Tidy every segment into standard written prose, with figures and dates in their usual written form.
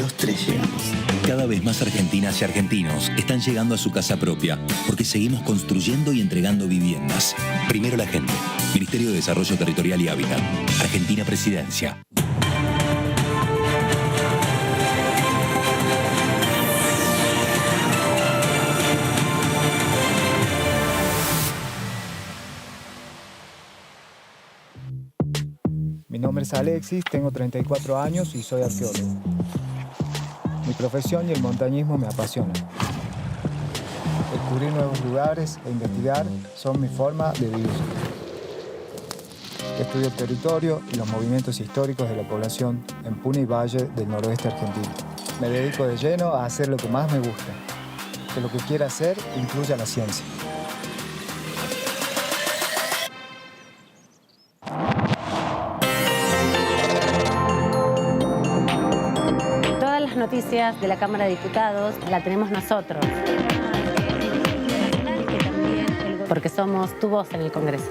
los tres llegamos. Cada vez más argentinas y argentinos están llegando a su casa propia porque seguimos construyendo y entregando viviendas. Primero la gente. Ministerio de Desarrollo Territorial y Hábitat. Argentina Presidencia. Mi nombre es Alexis, tengo 34 años y soy arqueólogo. Mi profesión y el montañismo me apasionan. Descubrir nuevos lugares e investigar son mi forma de vivir. Estudio el territorio y los movimientos históricos de la población en Puna y Valle del noroeste argentino. Me dedico de lleno a hacer lo que más me gusta, que lo que quiera hacer incluya la ciencia. Noticias de la Cámara de Diputados la tenemos nosotros, porque somos tu voz en el Congreso.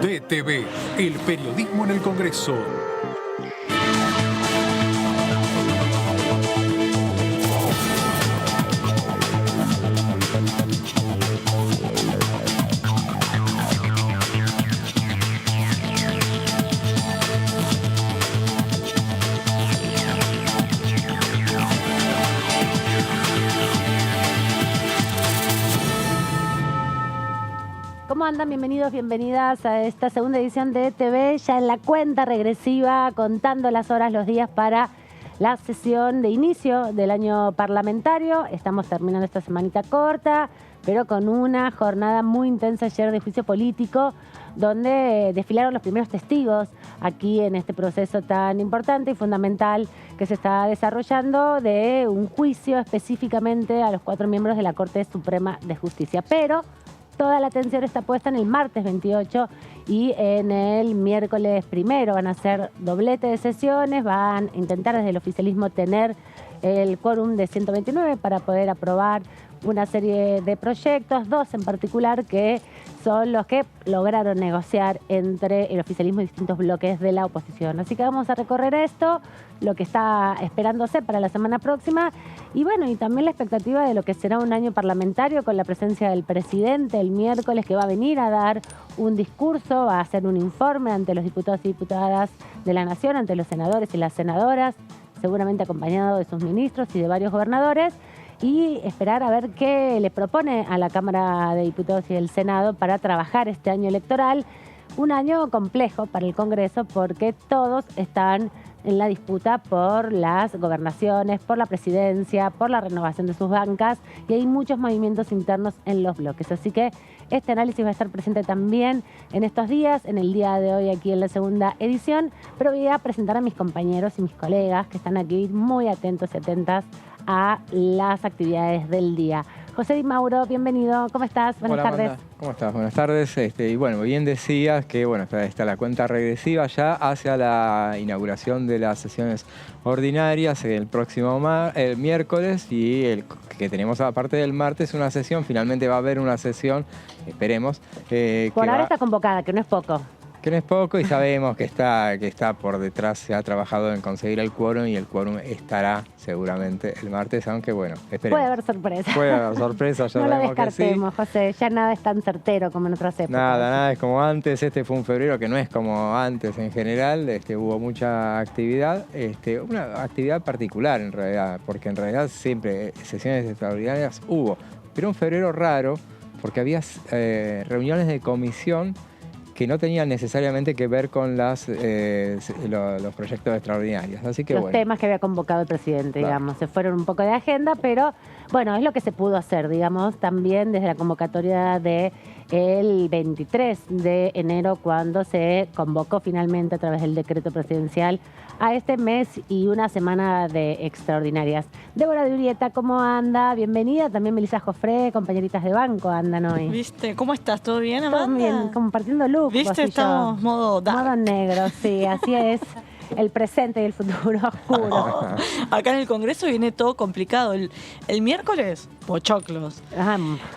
DTV, el periodismo en el Congreso. ¿Cómo andan? Bienvenidos, bienvenidas a esta segunda edición de TV, ya en la cuenta regresiva, contando las horas, los días para la sesión de inicio del año parlamentario. Estamos terminando esta semanita corta, pero con una jornada muy intensa ayer de juicio político, donde desfilaron los primeros testigos aquí en este proceso tan importante y fundamental que se está desarrollando de un juicio específicamente a los 4 miembros de la Corte Suprema de Justicia. Pero toda la atención está puesta en el martes 28 y en el miércoles 1. Van a ser doblete de sesiones, van a intentar desde el oficialismo tener el quórum de 129 para poder aprobar una serie de proyectos, 2 en particular que son los que lograron negociar entre el oficialismo y distintos bloques de la oposición. Así que vamos a recorrer esto, lo que está esperándose para la semana próxima y bueno, y también la expectativa de lo que será un año parlamentario con la presencia del presidente el miércoles, que va a venir a dar un discurso, va a hacer un informe ante los diputados y diputadas de la Nación, ante los senadores y las senadoras, seguramente acompañado de sus ministros y de varios gobernadores, y esperar a ver qué le propone a la Cámara de Diputados y del Senado para trabajar este año electoral. Un año complejo para el Congreso porque todos están en la disputa por las gobernaciones, por la presidencia, por la renovación de sus bancas y hay muchos movimientos internos en los bloques. Así que este análisis va a estar presente también en estos días, en el día de hoy aquí en la segunda edición, pero voy a presentar a mis compañeros y mis colegas que están aquí muy atentos y atentas a las actividades del día. José Di Mauro, bienvenido. ¿Cómo estás? Buenas tardes. Amanda. ¿Cómo estás? Buenas tardes. Y bueno, bien decías que bueno, está la cuenta regresiva ya hacia la inauguración de las sesiones ordinarias el próximo el miércoles y que tenemos aparte del martes una sesión. Finalmente va a haber una sesión, esperemos. Por ahora está convocada, que no es poco. Que no es poco y sabemos que está por detrás, se ha trabajado en conseguir el quórum y el quórum estará seguramente el martes, aunque bueno, esperemos. Puede haber sorpresa. Puede haber sorpresa, ya no lo sabemos descartemos, que sí. José, ya nada es tan certero como en otras épocas. Nada es como antes, este fue un febrero que no es como antes en general, hubo mucha actividad, una actividad particular en realidad, porque en realidad siempre sesiones extraordinarias hubo, pero un febrero raro porque había reuniones de comisión que no tenían necesariamente que ver con los proyectos extraordinarios. Así que los temas que había convocado el presidente, digamos, se fueron un poco de agenda, pero bueno, es lo que se pudo hacer, digamos, también desde la convocatoria del 23 de enero, cuando se convocó finalmente a través del decreto presidencial a este mes y una semana de extraordinarias. Débora de Urieta, ¿cómo anda? Bienvenida. También Melissa Jofré, compañeritas de banco, andan hoy. ¿Viste? ¿Cómo estás? ¿Todo bien, Amanda? Todo bien, compartiendo look. ¿Viste? Estamos modo dark. Modo negro, sí, así es. el presente y el futuro oscuro. Acá en el Congreso viene todo complicado. El miércoles, pochoclos.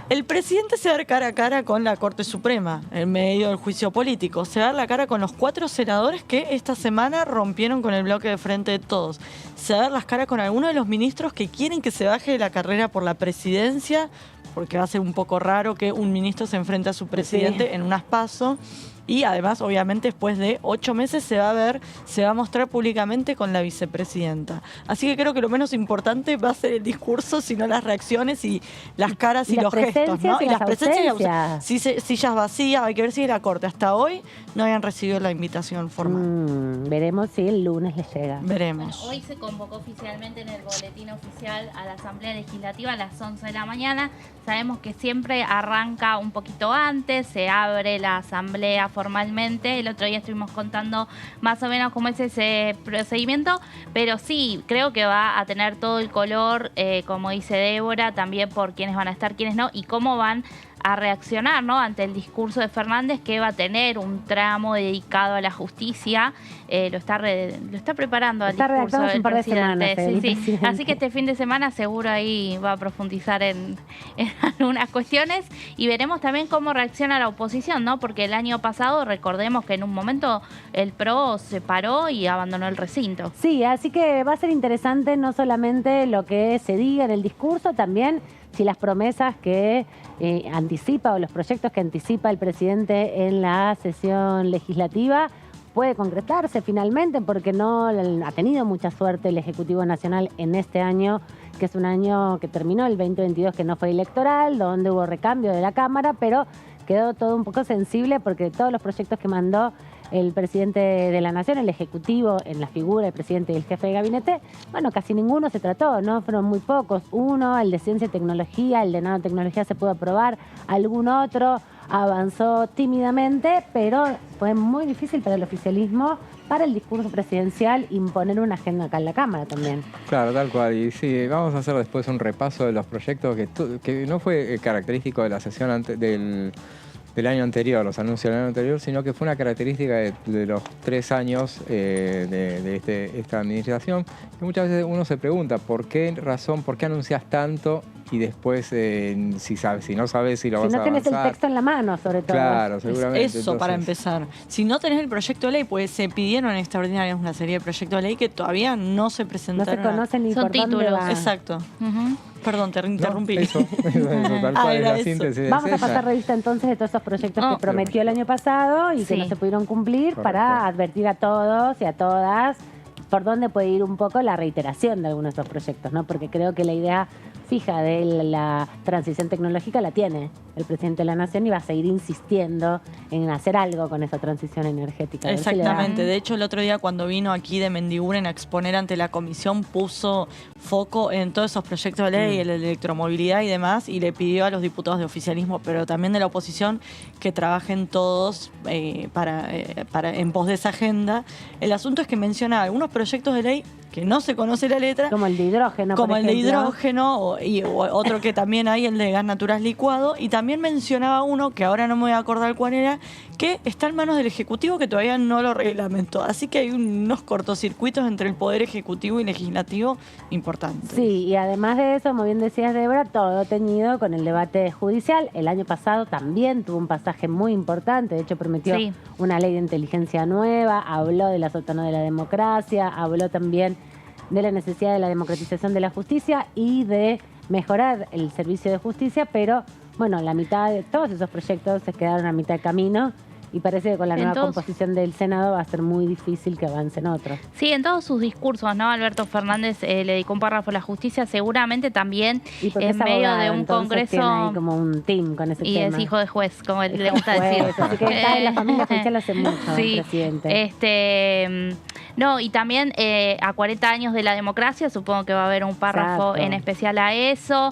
El presidente se va a dar cara a cara con la Corte Suprema en medio del juicio político. Se va a dar la cara con los 4 senadores que esta semana rompieron con el bloque de Frente de Todos. Se va a dar las caras con algunos de los ministros que quieren que se baje de la carrera por la presidencia, porque va a ser un poco raro que un ministro se enfrente a su presidente en unas PASO. Y además, obviamente, después de 8 meses se va a mostrar públicamente con la vicepresidenta. Así que creo que lo menos importante va a ser el discurso, sino las reacciones y las caras y los gestos, ¿no? Y las presencias y las sillas vacías, hay que ver si la Corte hasta hoy no habían recibido la invitación formal. Veremos si el lunes les llega. Veremos. Bueno, hoy se convocó oficialmente en el boletín oficial a la Asamblea Legislativa a las 11 de la mañana. Sabemos que siempre arranca un poquito antes, se abre la Asamblea formalmente. El otro día estuvimos contando más o menos cómo es ese procedimiento, pero sí, creo que va a tener todo el color, como dice Débora, también por quiénes van a estar, quiénes no, y cómo van a reaccionar, ¿no?, ante el discurso de Fernández, que va a tener un tramo dedicado a la justicia. Lo está preparando al discurso del un par de semanas, sí. Así que este fin de semana seguro ahí va a profundizar en algunas cuestiones, y veremos también cómo reacciona la oposición, ¿no? Porque el año pasado, recordemos que en un momento el PRO se paró y abandonó el recinto. Sí, así que va a ser interesante no solamente lo que se diga en el discurso, también si las promesas que anticipa o los proyectos que anticipa el presidente en la sesión legislativa puede concretarse finalmente, porque no ha tenido mucha suerte el Ejecutivo Nacional en este año, que es un año que terminó el 2022, que no fue electoral, donde hubo recambio de la Cámara, pero quedó todo un poco sensible porque todos los proyectos que mandó el presidente de la Nación, el Ejecutivo, en la figura del presidente y el jefe de gabinete, bueno, casi ninguno se trató, ¿no? Fueron muy pocos. Uno, el de Ciencia y Tecnología, el de Nanotecnología se pudo aprobar, algún otro avanzó tímidamente, pero fue muy difícil para el oficialismo, para el discurso presidencial, imponer una agenda acá en la Cámara también. Claro, tal cual. Y sí, vamos a hacer después un repaso de los proyectos que no fue característico de la sesión del año anterior, los anuncios del año anterior, sino que fue una característica de los 3 años de esta administración, que muchas veces uno se pregunta por qué anuncias tanto y después si no sabes si lo vas a avanzar. Si no tenés el texto en la mano, sobre todo. Claro, seguramente. Eso, entonces, para empezar. Si no tenés el proyecto de ley, pues se pidieron en extraordinarias una serie de proyectos de ley que todavía no se presentaron. No se conocen ni son por títulos. dónde va. Exacto. Perdón, te interrumpí. Eso, tal cual es la síntesis. Vamos a pasar revista entonces de todos esos proyectos que prometió el año pasado y que no se pudieron cumplir. Correcto. Para advertir a todos y a todas por dónde puede ir un poco la reiteración de algunos de estos proyectos, ¿no? Porque creo que la idea fija de la transición tecnológica la tiene el presidente de la Nación y va a seguir insistiendo en hacer algo con esa transición energética. Exactamente. De hecho, el otro día cuando vino aquí de Mendiguren a exponer ante la comisión, puso foco en todos esos proyectos de ley, la electromovilidad y demás, y le pidió a los diputados de oficialismo, pero también de la oposición, que trabajen todos en pos de esa agenda. El asunto es que menciona algunos proyectos de ley que no se conoce la letra. Como el de hidrógeno, como por el ejemplo. de hidrógeno, o otro que también hay, el de gas natural licuado. Y también mencionaba uno, que ahora no me voy a acordar cuál era, que está en manos del Ejecutivo, que todavía no lo reglamentó. Así que hay unos cortocircuitos entre el Poder Ejecutivo y Legislativo importantes. Sí, y además de eso, como bien decías, Débora, todo teñido con el debate judicial. El año pasado también tuvo un pasaje muy importante. De hecho, prometió una ley de inteligencia nueva, habló de la sótano de la democracia, habló también de la necesidad de la democratización de la justicia y de mejorar el servicio de justicia, pero bueno, la mitad de todos esos proyectos se quedaron a mitad de camino y parece que con la nueva composición del Senado va a ser muy difícil que avancen otros. Sí, en todos sus discursos, ¿no? Alberto Fernández le dedicó un párrafo a la justicia, seguramente también en medio de un congreso. Tiene ahí como un team con ese tema. Y es hijo de juez, como le gusta decir. Así que está en la familia judicial hace mucho, el presidente. No, y también a 40 años de la democracia, supongo que va a haber un párrafo en especial a eso,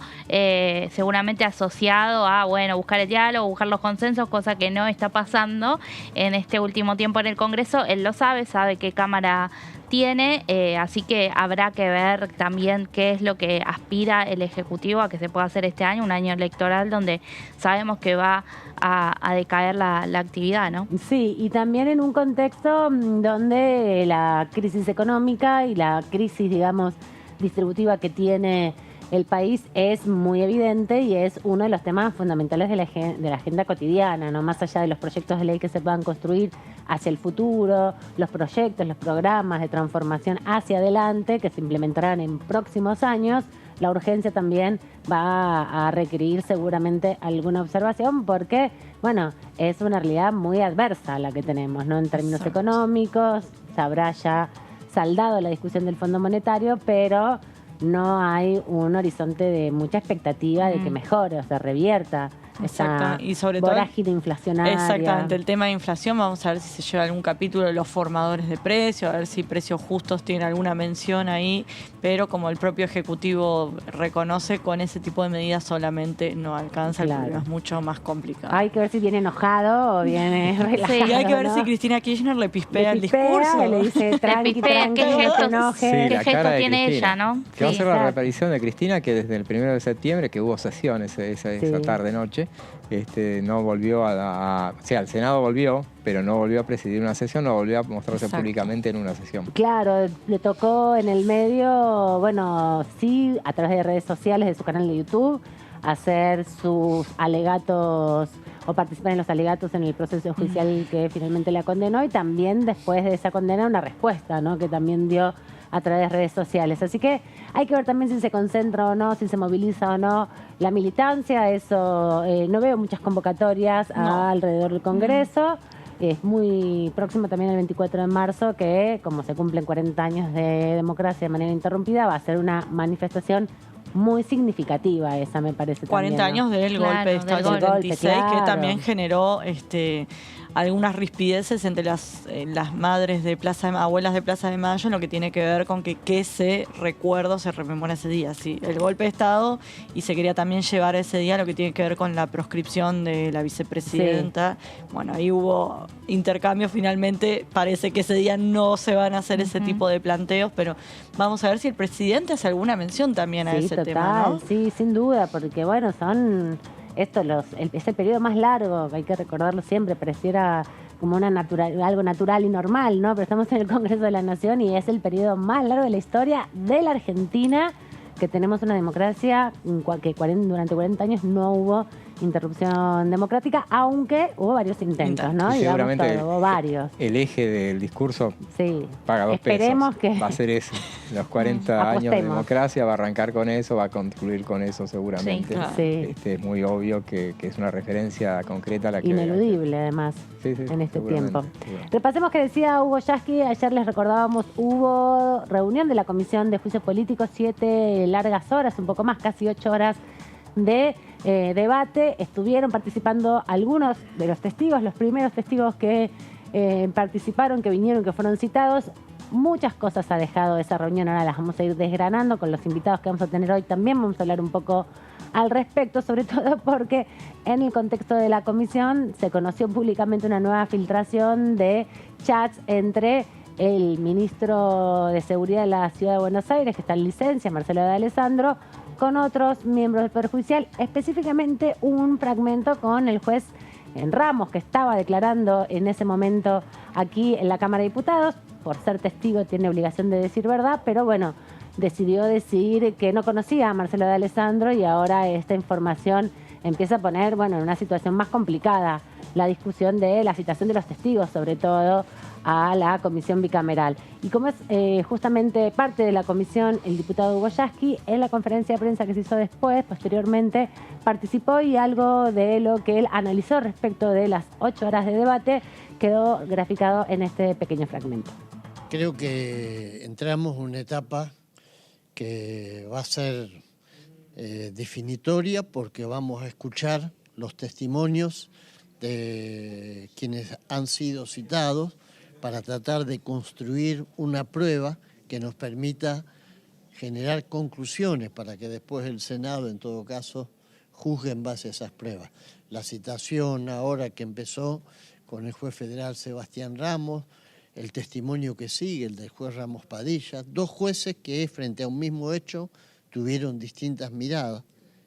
seguramente asociado a, bueno, buscar el diálogo, buscar los consensos, cosa que no está pasando en este último tiempo en el Congreso. Él lo sabe qué Cámara tiene, así que habrá que ver también qué es lo que aspira el Ejecutivo a que se pueda hacer este año, un año electoral donde sabemos que va a decaer la actividad, ¿no? Sí, y también en un contexto donde la crisis económica y la crisis, digamos, distributiva que tiene el país es muy evidente y es uno de los temas fundamentales de la agenda cotidiana, ¿no? Más allá de los proyectos de ley que se puedan construir hacia el futuro, los proyectos, los programas de transformación hacia adelante que se implementarán en próximos años, la urgencia también va a requerir seguramente alguna observación porque, bueno, es una realidad muy adversa la que tenemos, ¿no? En términos económicos, se habrá ya saldado la discusión del Fondo Monetario, pero no hay un horizonte de mucha expectativa de que mejore o se revierta esa y sobre vorágine inflacionaria. Exactamente, el tema de inflación, vamos a ver si se lleva algún capítulo de los formadores de precios, a ver si Precios Justos tiene alguna mención ahí, pero como el propio Ejecutivo reconoce, con ese tipo de medidas solamente no alcanza, el problema es mucho más complicado. Hay que ver si viene enojado o viene relajado. Sí, hay que ver ¿no? si Cristina Kirchner le pispea el discurso. Le dice tranqui, tranqui, no te enojes. Sí, ¿Qué la gesto cara de tiene Cristina. ella, no? Que va a Sí. ser la reaparición de Cristina, que desde el 1 de septiembre, que hubo sesión esa tarde-noche, no volvió o sea, el Senado volvió, pero no volvió a presidir una sesión, no volvió a mostrarse públicamente en una sesión. Claro, le tocó en el medio, bueno, sí, a través de redes sociales, de su canal de YouTube, hacer sus alegatos o participar en los alegatos en el proceso judicial que finalmente la condenó y también después de esa condena una respuesta, ¿no? Que también dio a través de redes sociales. Así que hay que ver también si se concentra o no, si se moviliza o no la militancia. Eso, no veo muchas convocatorias alrededor del Congreso. Es muy próximo también el 24 de marzo, que como se cumplen 40 años de democracia de manera interrumpida, va a ser una manifestación muy significativa esa, me parece. 40 también, ¿no? años del golpe de Estado del 76, que también generó algunas rispideces entre las madres de abuelas de Plaza de Mayo en lo que tiene que ver con qué se rememora ese día. Sí, el golpe de Estado, y se quería también llevar ese día lo que tiene que ver con la proscripción de la vicepresidenta. Sí. Bueno, ahí hubo intercambio, finalmente parece que ese día no se van a hacer ese tipo de planteos, pero vamos a ver si el presidente hace alguna mención también a ese tema, ¿no? Sí, sin duda, porque bueno, son es el periodo más largo, hay que recordarlo siempre, pareciera como algo natural y normal, ¿no? Pero estamos en el Congreso de la Nación y es el periodo más largo de la historia de la Argentina, que tenemos una democracia que durante 40 años no hubo interrupción democrática, aunque hubo varios intentos, ¿no? Y seguramente hubo varios. El eje del discurso paga 2 Esperemos pesos. Que va a ser ese. Los 40 años de democracia va a arrancar con eso, va a concluir con eso seguramente. Es muy obvio que es una referencia concreta a la que... Ineludible, además, en este tiempo. Repasemos que decía Hugo Yasky, ayer les recordábamos, hubo reunión de la Comisión de Juicios Políticos, 7 largas horas, un poco más, casi 8 horas de debate. Estuvieron participando algunos de los testigos, los primeros testigos que participaron, que vinieron, que fueron citados. Muchas cosas ha dejado esa reunión, ahora las vamos a ir desgranando con los invitados que vamos a tener hoy. También vamos a hablar un poco al respecto, sobre todo porque en el contexto de la comisión se conoció públicamente una nueva filtración de chats entre el ministro de Seguridad de la Ciudad de Buenos Aires, que está en licencia, Marcelo de Alessandro, con otros miembros del Poder Judicial, específicamente un fragmento con el juez Ramos, que estaba declarando en ese momento aquí en la Cámara de Diputados. Por ser testigo tiene obligación de decir verdad, pero bueno, decidió decir que no conocía a Marcelo de Alessandro y ahora esta información empieza a poner, bueno, en una situación más complicada la discusión de la citación de los testigos, sobre todo a la comisión bicameral. Y como es justamente parte de la comisión el diputado Hugo Yasky, en la conferencia de prensa que se hizo posteriormente, participó y algo de lo que él analizó respecto de las 8 horas de debate quedó graficado en este pequeño fragmento. Creo que entramos en una etapa que va a ser definitoria porque vamos a escuchar los testimonios de quienes han sido citados para tratar de construir una prueba que nos permita generar conclusiones para que después el Senado, en todo caso, juzgue en base a esas pruebas. La citación ahora que empezó con el juez federal Sebastián Ramos, el testimonio que sigue, el del juez Ramos Padilla, 2 jueces que frente a un mismo hecho tuvieron distintas miradas,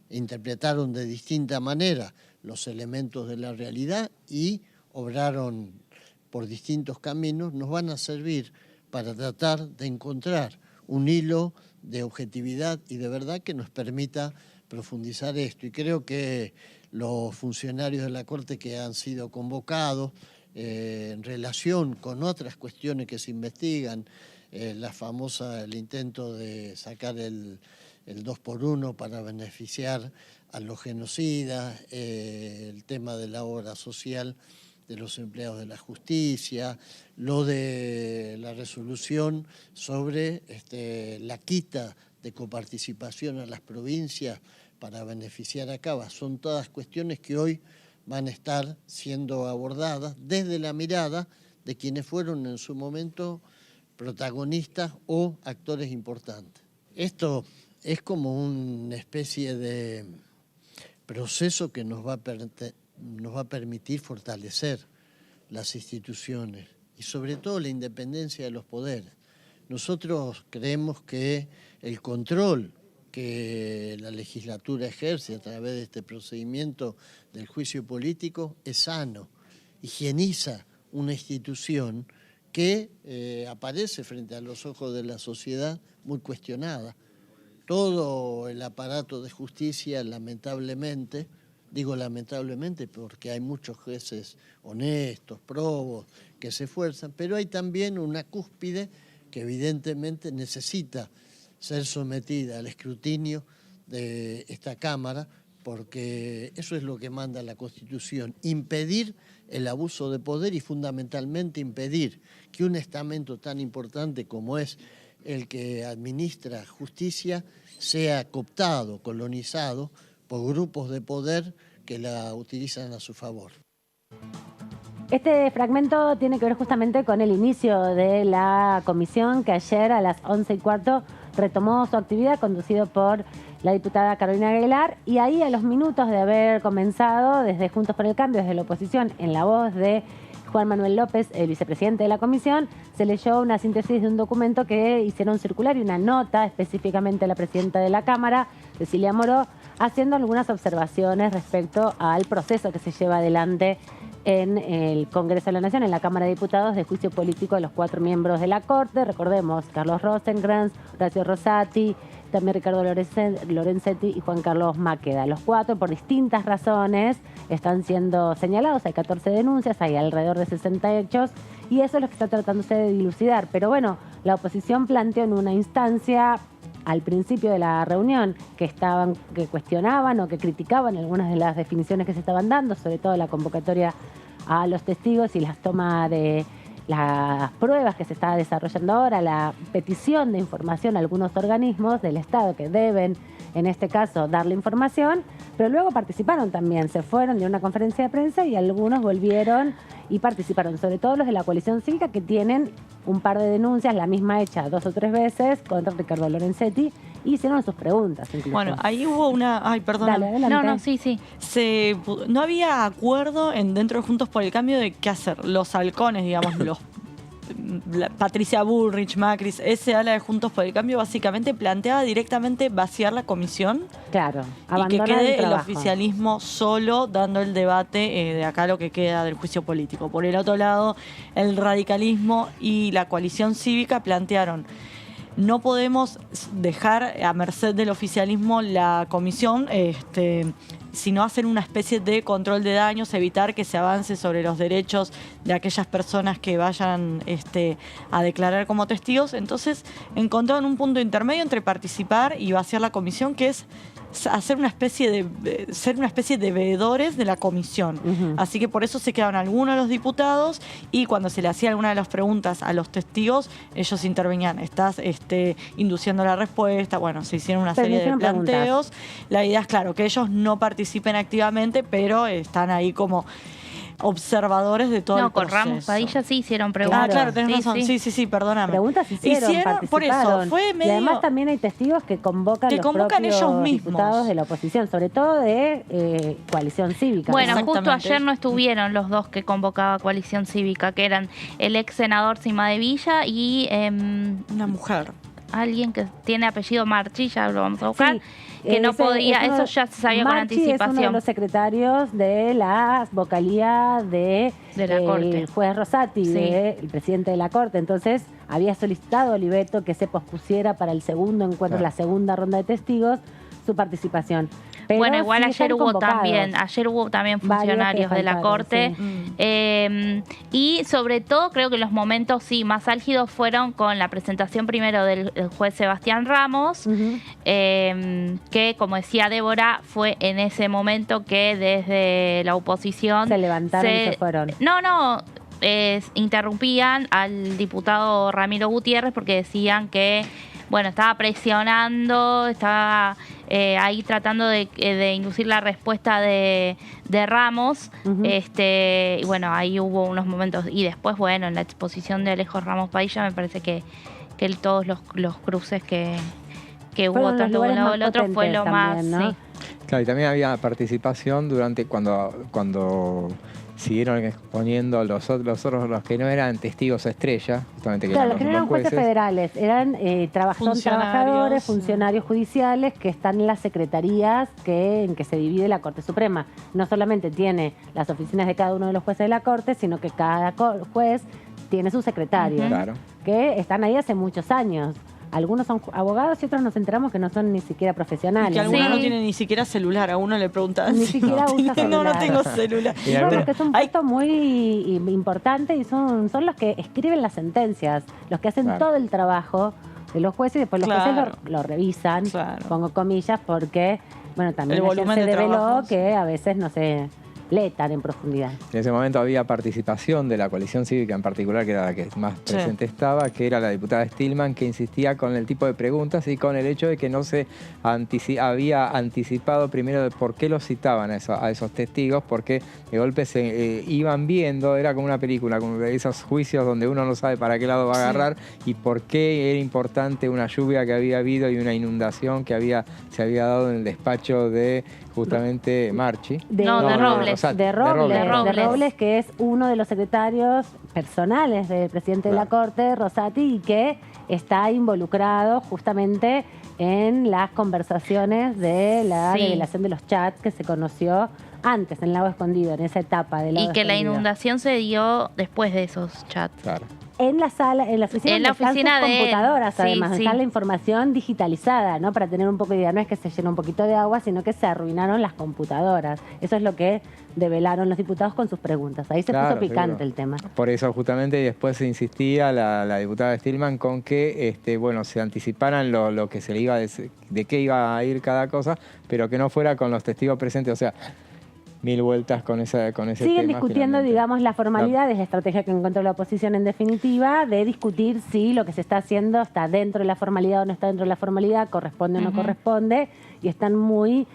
interpretaron de distinta manera, los elementos de la realidad y obraron por distintos caminos, nos van a servir para tratar de encontrar un hilo de objetividad y de verdad que nos permita profundizar esto. Y creo que los funcionarios de la Corte que han sido convocados en relación con otras cuestiones que se investigan, el intento de sacar el 2x1 para beneficiar a los genocidas, el tema de la obra social de los empleados de la justicia, lo de la resolución sobre la quita de coparticipación a las provincias para beneficiar a Cava. Son todas cuestiones que hoy van a estar siendo abordadas desde la mirada de quienes fueron en su momento protagonistas o actores importantes. Esto es como una especie de proceso que nos va a permitir fortalecer las instituciones y sobre todo la independencia de los poderes. Nosotros creemos que el control que la legislatura ejerce a través de este procedimiento del juicio político es sano, higieniza una institución que aparece frente a los ojos de la sociedad muy cuestionada. Todo el aparato de justicia, lamentablemente, digo lamentablemente porque hay muchos jueces honestos, probos, que se esfuerzan, pero hay también una cúspide que evidentemente necesita ser sometida al escrutinio de esta Cámara, porque eso es lo que manda la Constitución, impedir el abuso de poder y fundamentalmente impedir que un estamento tan importante como es el que administra justicia sea cooptado, colonizado por grupos de poder que la utilizan a su favor. Este fragmento tiene que ver justamente con el inicio de la comisión que ayer a las 11:15 retomó su actividad, conducido por la diputada Carolina Aguilar, y ahí a los minutos de haber comenzado, desde Juntos por el Cambio, desde la oposición, en la voz de Juan Manuel López, el vicepresidente de la comisión, se leyó una síntesis de un documento que hicieron circular y una nota específicamente a la presidenta de la Cámara, Cecilia Moró, haciendo algunas observaciones respecto al proceso que se lleva adelante en el Congreso de la Nación, en la Cámara de Diputados, de juicio político de los 4 miembros de la Corte. Recordemos, Carlos Rosenkrantz, Horacio Rosati, también Ricardo Lorenzetti y Juan Carlos Máqueda. Los 4, por distintas razones, están siendo señalados. Hay 14 denuncias, hay alrededor de 60 hechos, y eso es lo que está tratándose de dilucidar. Pero bueno, la oposición planteó en una instancia al principio de la reunión que cuestionaban o que criticaban algunas de las definiciones que se estaban dando, sobre todo la convocatoria a los testigos y las tomas de las pruebas que se está desarrollando ahora, la petición de información a algunos organismos del Estado que deben, en este caso, darle información, pero luego participaron también, se fueron de una conferencia de prensa y algunos volvieron y participaron, sobre todo los de la coalición cívica, que tienen un par de denuncias, la misma hecha 2 o 3 veces contra Ricardo Lorenzetti, y hicieron sus preguntas incluso. Bueno, ahí hubo una... Ay, perdón. Dale, adelante. No, sí. No había acuerdo dentro de Juntos por el Cambio de qué hacer. Los halcones, digamos, Patricia Bullrich, Macri, ese ala de Juntos por el Cambio básicamente planteaba directamente vaciar la comisión. Claro, y que quede el oficialismo solo dando el debate de acá lo que queda del juicio político. Por el otro lado, el radicalismo y la coalición cívica plantearon: no podemos dejar a merced del oficialismo la comisión, sino hacer una especie de control de daños, evitar que se avance sobre los derechos de aquellas personas que vayan a declarar como testigos. Entonces encontraron un punto intermedio entre participar y vaciar la comisión, que es hacer una especie de ser una especie de veedores de la comisión. Así que por eso se quedaron algunos de los diputados, y cuando se le hacía alguna de las preguntas a los testigos, ellos intervenían. Estás induciendo la respuesta. Bueno, se hicieron una serie de planteos. La idea es, claro, que ellos no participen activamente, pero están ahí como observadores de todo el proceso. No, con Ramos Padilla sí hicieron preguntas. Ah, claro, tenés razón. Sí, perdóname. Preguntas hicieron, por eso, fue medio... Y además también hay testigos que convocan los propios ellos mismos, diputados de la oposición, sobre todo de Coalición Cívica. Bueno, justo ayer no estuvieron los dos que convocaba Coalición Cívica, que eran el ex senador Sima de Villa y... una mujer. alguien que tiene apellido Marchi, ya lo vamos a buscar, Sí, que no podía, eso ya se sabía con Marchi anticipación. es uno de los secretarios de la vocalía de la Corte. el juez Rosati, Sí. del presidente de la Corte. Entonces, había solicitado Oliveto que se pospusiera para el segundo encuentro, la segunda ronda de testigos, su participación. Pero bueno, igual sí ayer están hubo convocados. también Varios funcionarios que de la faltaron, Corte. sí. Y sobre todo creo que los momentos más álgidos fueron con la presentación primero del juez Sebastián Ramos, que como decía Débora, fue en ese momento que desde la oposición Se levantaron y se fueron. Interrumpían al diputado Ramiro Gutiérrez porque decían que estaba presionando, estaba ahí tratando de inducir la respuesta de Ramos. Y bueno, ahí hubo unos momentos. Y después, en la exposición de Alejo Ramos Padilla, me parece que todos los cruces que hubo tras uno del otro fue lo también, más. ¿no? Sí. Claro, y también había participación durante cuando siguieron exponiendo los que no eran testigos estrella, justamente que Claro, eran los que no eran jueces federales, eran son trabajadores, funcionarios judiciales que están en las secretarías en que se divide la Corte Suprema. No solamente tiene las oficinas de cada uno de los jueces de la Corte, sino que cada juez tiene su secretario, Claro. que están ahí hace muchos años. Algunos son abogados y otros nos enteramos que no son ni siquiera profesionales. Y que algunos no tienen ni siquiera celular. A uno le preguntan. Ni siquiera usa celular. No tengo celular. Y bueno, que es un puesto muy importante y son los que escriben las sentencias, los que hacen todo el trabajo de los jueces y después los jueces lo revisan, pongo comillas, porque también se develó que a veces no se lee tan en profundidad. En ese momento había participación de la coalición cívica en particular, que era la que más presente estaba, que era la diputada Stillman, que insistía con el tipo de preguntas y con el hecho de que no se había anticipado primero de por qué los citaban a esos testigos, porque de golpe se iban viendo, era como una película, como esos juicios donde uno no sabe para qué lado va a agarrar y por qué era importante una lluvia que había habido y una inundación que se había dado en el despacho de justamente Marchi. De Robles. De Robles, que es uno de los secretarios personales del presidente de la Corte, Rosati, y que está involucrado justamente en las conversaciones de la revelación de los chats que se conoció antes, en Lago Escondido, en esa etapa del Lago Escondido. Y que la inundación se dio después de esos chats. Claro. En la sala, en la oficina de computadoras, además, está la información digitalizada, ¿no? Para tener un poco de idea, no es que se llenó un poquito de agua, sino que se arruinaron las computadoras. Eso es lo que develaron los diputados con sus preguntas. Ahí se puso picante el tema. Por eso justamente después se insistía la diputada Stillman con que se anticiparan lo que se le iba a decir, de qué iba a ir cada cosa, pero que no fuera con los testigos presentes. O sea, mil vueltas con ese tema. Siguen discutiendo, digamos, la formalidad, es la estrategia que encontró la oposición en definitiva, de discutir si lo que se está haciendo está dentro de la formalidad o no está dentro de la formalidad, corresponde o no corresponde, y están muy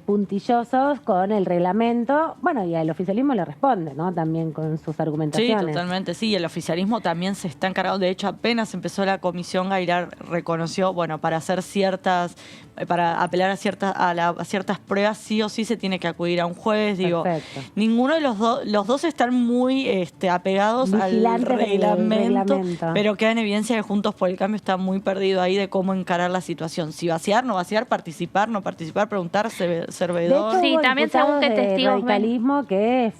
puntillosos con el reglamento. Bueno, y al oficialismo le responde, ¿no? También con sus argumentaciones. Sí, totalmente, sí. El oficialismo también se está encargando. De hecho, apenas empezó la comisión, Gailar reconoció, para hacer para apelar a ciertas pruebas, sí o sí se tiene que acudir a un juez. Digo, ninguno de los dos están muy apegados al reglamento, pero queda en evidencia que Juntos por el Cambio está muy perdido ahí de cómo encarar la situación. Si vaciar, no vaciar, participar, no participar, preguntar, ser veedor. De hecho, también según qué testigos radicalismo que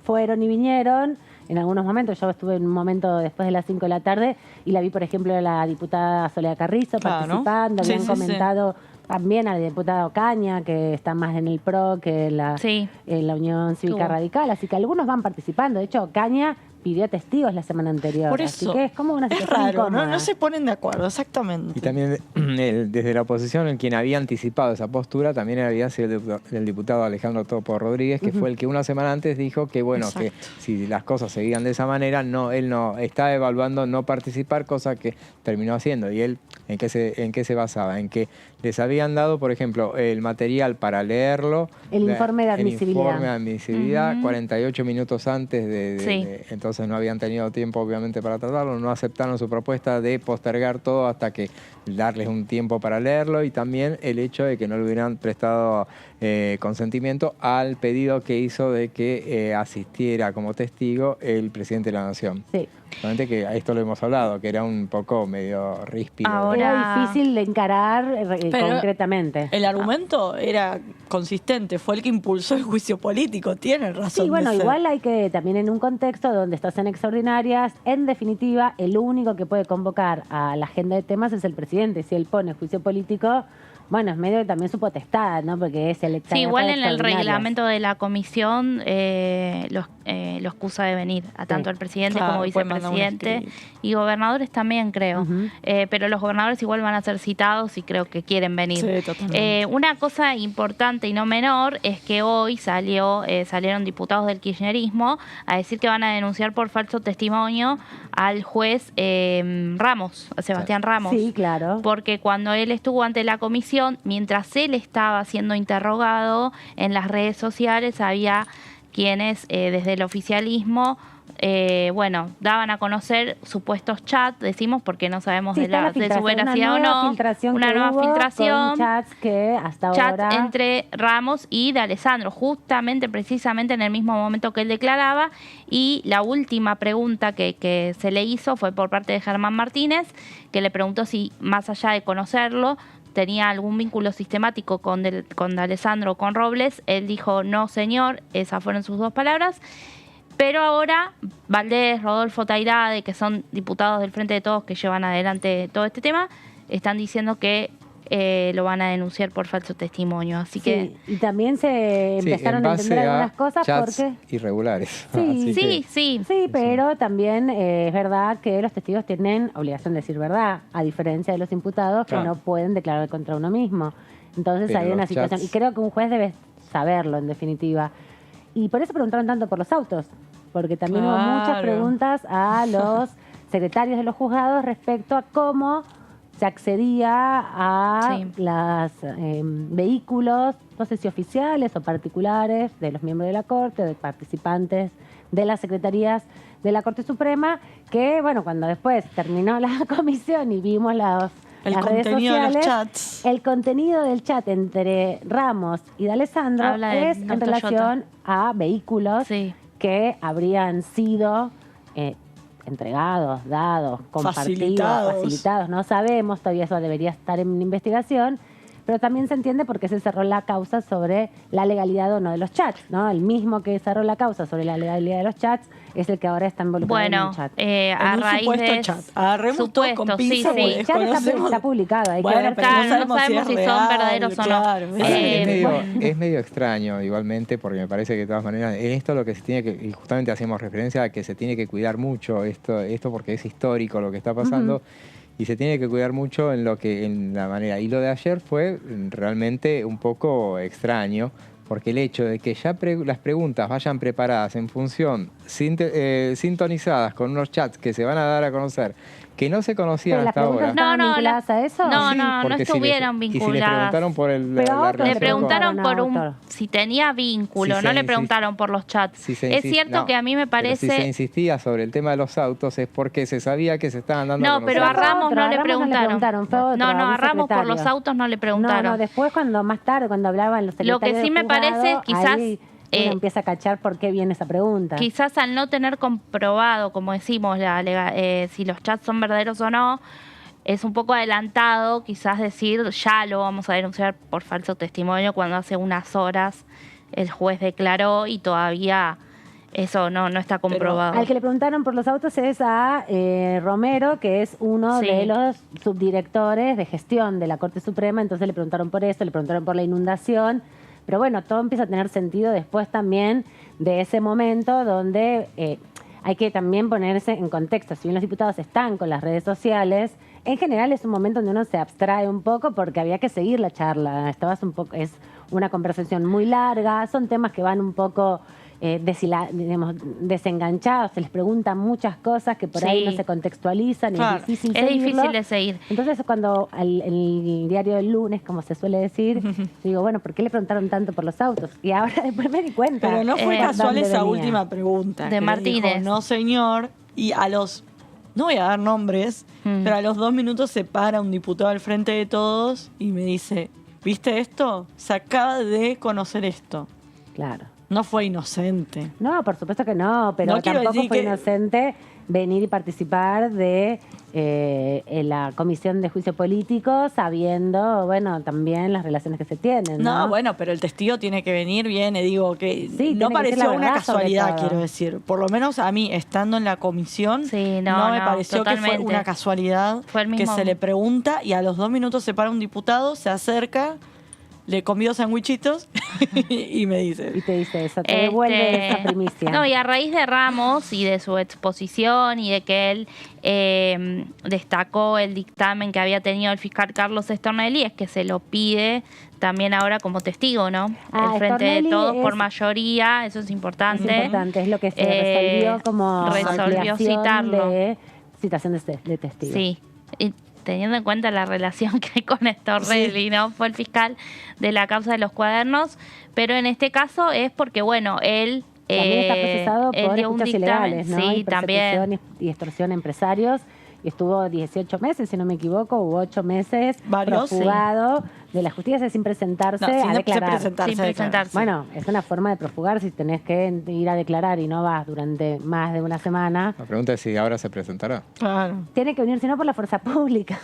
fueron y vinieron. En algunos momentos, yo estuve en un momento después de las 5 de la tarde y la vi, por ejemplo, a la diputada Soledad Carrizo participando. Habían comentado también al diputado Caña, que está más en el PRO que en la Unión Cívica Radical. Así que algunos van participando. De hecho, Caña pidió testigos la semana anterior. Por eso, así que es como una situación raro, incómoda. no se ponen de acuerdo, exactamente. Y también desde la oposición, el quien había anticipado esa postura también había sido el diputado Alejandro Topo Rodríguez, que fue el que una semana antes dijo que que si las cosas seguían de esa manera, él no estaba evaluando no participar, cosa que terminó haciendo. ¿Y él en qué se basaba? En que les habían dado, por ejemplo, el material para leerlo. El informe de admisibilidad. El informe de admisibilidad, 48 minutos antes entonces no habían tenido tiempo, obviamente, para tratarlo. No aceptaron su propuesta de postergar todo hasta que darles un tiempo para leerlo, y también el hecho de que no le hubieran prestado consentimiento al pedido que hizo de que asistiera como testigo el presidente de la Nación. Sí, Solamente que a esto lo hemos hablado, que era un poco medio ríspido. Era difícil de encarar concretamente. El argumento era consistente, fue el que impulsó el juicio político, tiene razón. Sí, bueno, de ser. igual hay que también en un contexto donde estás en extraordinarias, en definitiva, el único que puede convocar a la agenda de temas es el presidente. Si él pone juicio político, bueno, es medio de también su potestad, ¿no? Porque es el Sí, igual en el reglamento de la comisión lo excusa de venir a tanto el presidente como vicepresidente y gobernadores también, creo. Pero los gobernadores igual van a ser citados y creo que quieren venir. Sí, totalmente. Una cosa importante y no menor es que hoy salieron diputados del kirchnerismo a decir que van a denunciar por falso testimonio al juez Ramos, a Sebastián Ramos. Sí, claro. Porque cuando él estuvo ante la comisión, mientras él estaba siendo interrogado en las redes sociales, había quienes desde el oficialismo daban a conocer supuestos chats, decimos, porque no sabemos de su veracidad o no. Una nueva filtración. Con chats que hasta ahora... entre Ramos y de Alessandro, precisamente en el mismo momento que él declaraba. Y la última pregunta que se le hizo fue por parte de Germán Martínez, que le preguntó si, más allá de conocerlo, tenía algún vínculo sistemático con Alessandro o con Robles. Él dijo, no señor, esas fueron sus dos palabras. Pero ahora Valdés, Rodolfo Tairade, que son diputados del Frente de Todos que llevan adelante todo este tema, están diciendo que lo van a denunciar por falso testimonio. Así que y también se empezaron a entender algunas cosas porque irregulares. Sí, pero también es verdad que los testigos tienen obligación de decir verdad, a diferencia de los imputados que no pueden declarar contra uno mismo. Entonces hay una situación, y creo que un juez debe saberlo en definitiva. Y por eso preguntaron tanto por los autos, porque también hubo muchas preguntas a los secretarios de los juzgados respecto a cómo se accedía a los vehículos, no sé si oficiales o particulares, de los miembros de la Corte, de participantes de las secretarías de la Corte Suprema, que, bueno, cuando después terminó la comisión y vimos las redes sociales, de los chats. El contenido del chat entre Ramos y de Alessandro es en relación a vehículos que habrían sido entregados, dados, compartidos, facilitados. No sabemos, todavía eso debería estar en investigación, pero también se entiende por qué se cerró la causa sobre la legalidad o no de los chats, ¿no? El mismo que cerró la causa sobre la legalidad de los chats es el que ahora está involucrado en un chat. A raíz de chat. Agarremos todo con pinzas porque el chat está publicado. Hay que ver, pero no sabemos si son verdaderos o no. Es medio extraño igualmente, porque me parece que de todas maneras en esto lo que se tiene que, y justamente hacemos referencia a que se tiene que cuidar mucho esto porque es histórico lo que está pasando. Y se tiene que cuidar mucho en la manera. Y lo de ayer fue realmente un poco extraño, porque el hecho de que ya las preguntas vayan preparadas en función, sintonizadas con unos chats que se van a dar a conocer, que no se conocían hasta ahora. ¿Vinculadas a eso? No estuvieron vinculadas. Y si le preguntaron por le preguntaron por si tenía vínculo, no le preguntaron por los chats. Es cierto que a mí me parece... Pero si se insistía sobre el tema de los autos es porque se sabía que se estaban dando a conocer. Pero a Ramos no le preguntaron. A Ramos por los autos no le preguntaron. No, después más tarde, cuando hablaban los secretarios. Lo que sí me parece, quizás... Uno empieza a cachar por qué viene esa pregunta. Quizás al no tener comprobado, como decimos, si los chats son verdaderos o no, es un poco adelantado quizás decir ya lo vamos a denunciar por falso testimonio cuando hace unas horas el juez declaró y todavía eso no está comprobado. Al que le preguntaron por los autos es a Romero, que es uno de los subdirectores de gestión de la Corte Suprema, entonces le preguntaron por eso, le preguntaron por la inundación. Pero bueno, todo empieza a tener sentido después también de ese momento donde hay que también ponerse en contexto. Si bien los diputados están con las redes sociales, en general es un momento donde uno se abstrae un poco porque había que seguir la charla. Es una conversación muy larga, son temas que van un poco desenganchados, se les preguntan muchas cosas que por ahí no se contextualizan, es difícil de seguir. Entonces cuando el diario del lunes, como se suele decir, digo, bueno, ¿por qué le preguntaron tanto por los autos? Y ahora después me di cuenta. Pero no fue casual esa última pregunta de Martínez. Dijo, no señor, y no voy a dar nombres, pero a los 2 minutos se para un diputado al Frente de Todos y me dice, ¿viste esto? Se acaba de conocer esto. Claro. No fue inocente. No, por supuesto que no, pero tampoco fue inocente venir y participar de en la comisión de juicio político, sabiendo, bueno, también las relaciones que se tienen, ¿no? No, bueno, pero el testigo tiene que venir, viene, digo, que Sí, no tiene que pareció ser la una verdad, casualidad, sobre todo. quiero decir. Por lo menos a mí, estando en la comisión, Sí, no me no, pareció que totalmente. fue una casualidad Fue el que mismo- se le pregunta y a los 2 minutos se para un diputado, se acerca, le comió sandwichitos y me dice... Y te dice eso, te devuelve esa primicia. No, y a raíz de Ramos y de su exposición y de que él destacó el dictamen que había tenido el fiscal Carlos Stornelli, es que se lo pide también ahora como testigo, ¿no? Ah, El frente de Stornelli todos por es- mayoría, eso es importante. Es importante, es lo que se resolvió como resolvió ampliación citarlo. de citación de testigos. Sí, y teniendo en cuenta la relación que hay con Stornelli, ¿no? Fue el fiscal de la causa de los cuadernos, pero en este caso es porque, bueno, él... También está procesado él por dio un escuchas dictamen, ilegales, ¿no? sí, Y persecución también. y extorsión a empresarios. Y estuvo 18 meses, si no me equivoco, u 8 meses Varios, profugado de la justicia sin presentarse No, a sin declarar. presentarse. Sin presentarse. Bueno, es una forma de profugar si tenés que ir a declarar y no vas durante más de una semana. La pregunta es si ahora se presentará. Claro. Tiene que venir, si no, por la fuerza pública.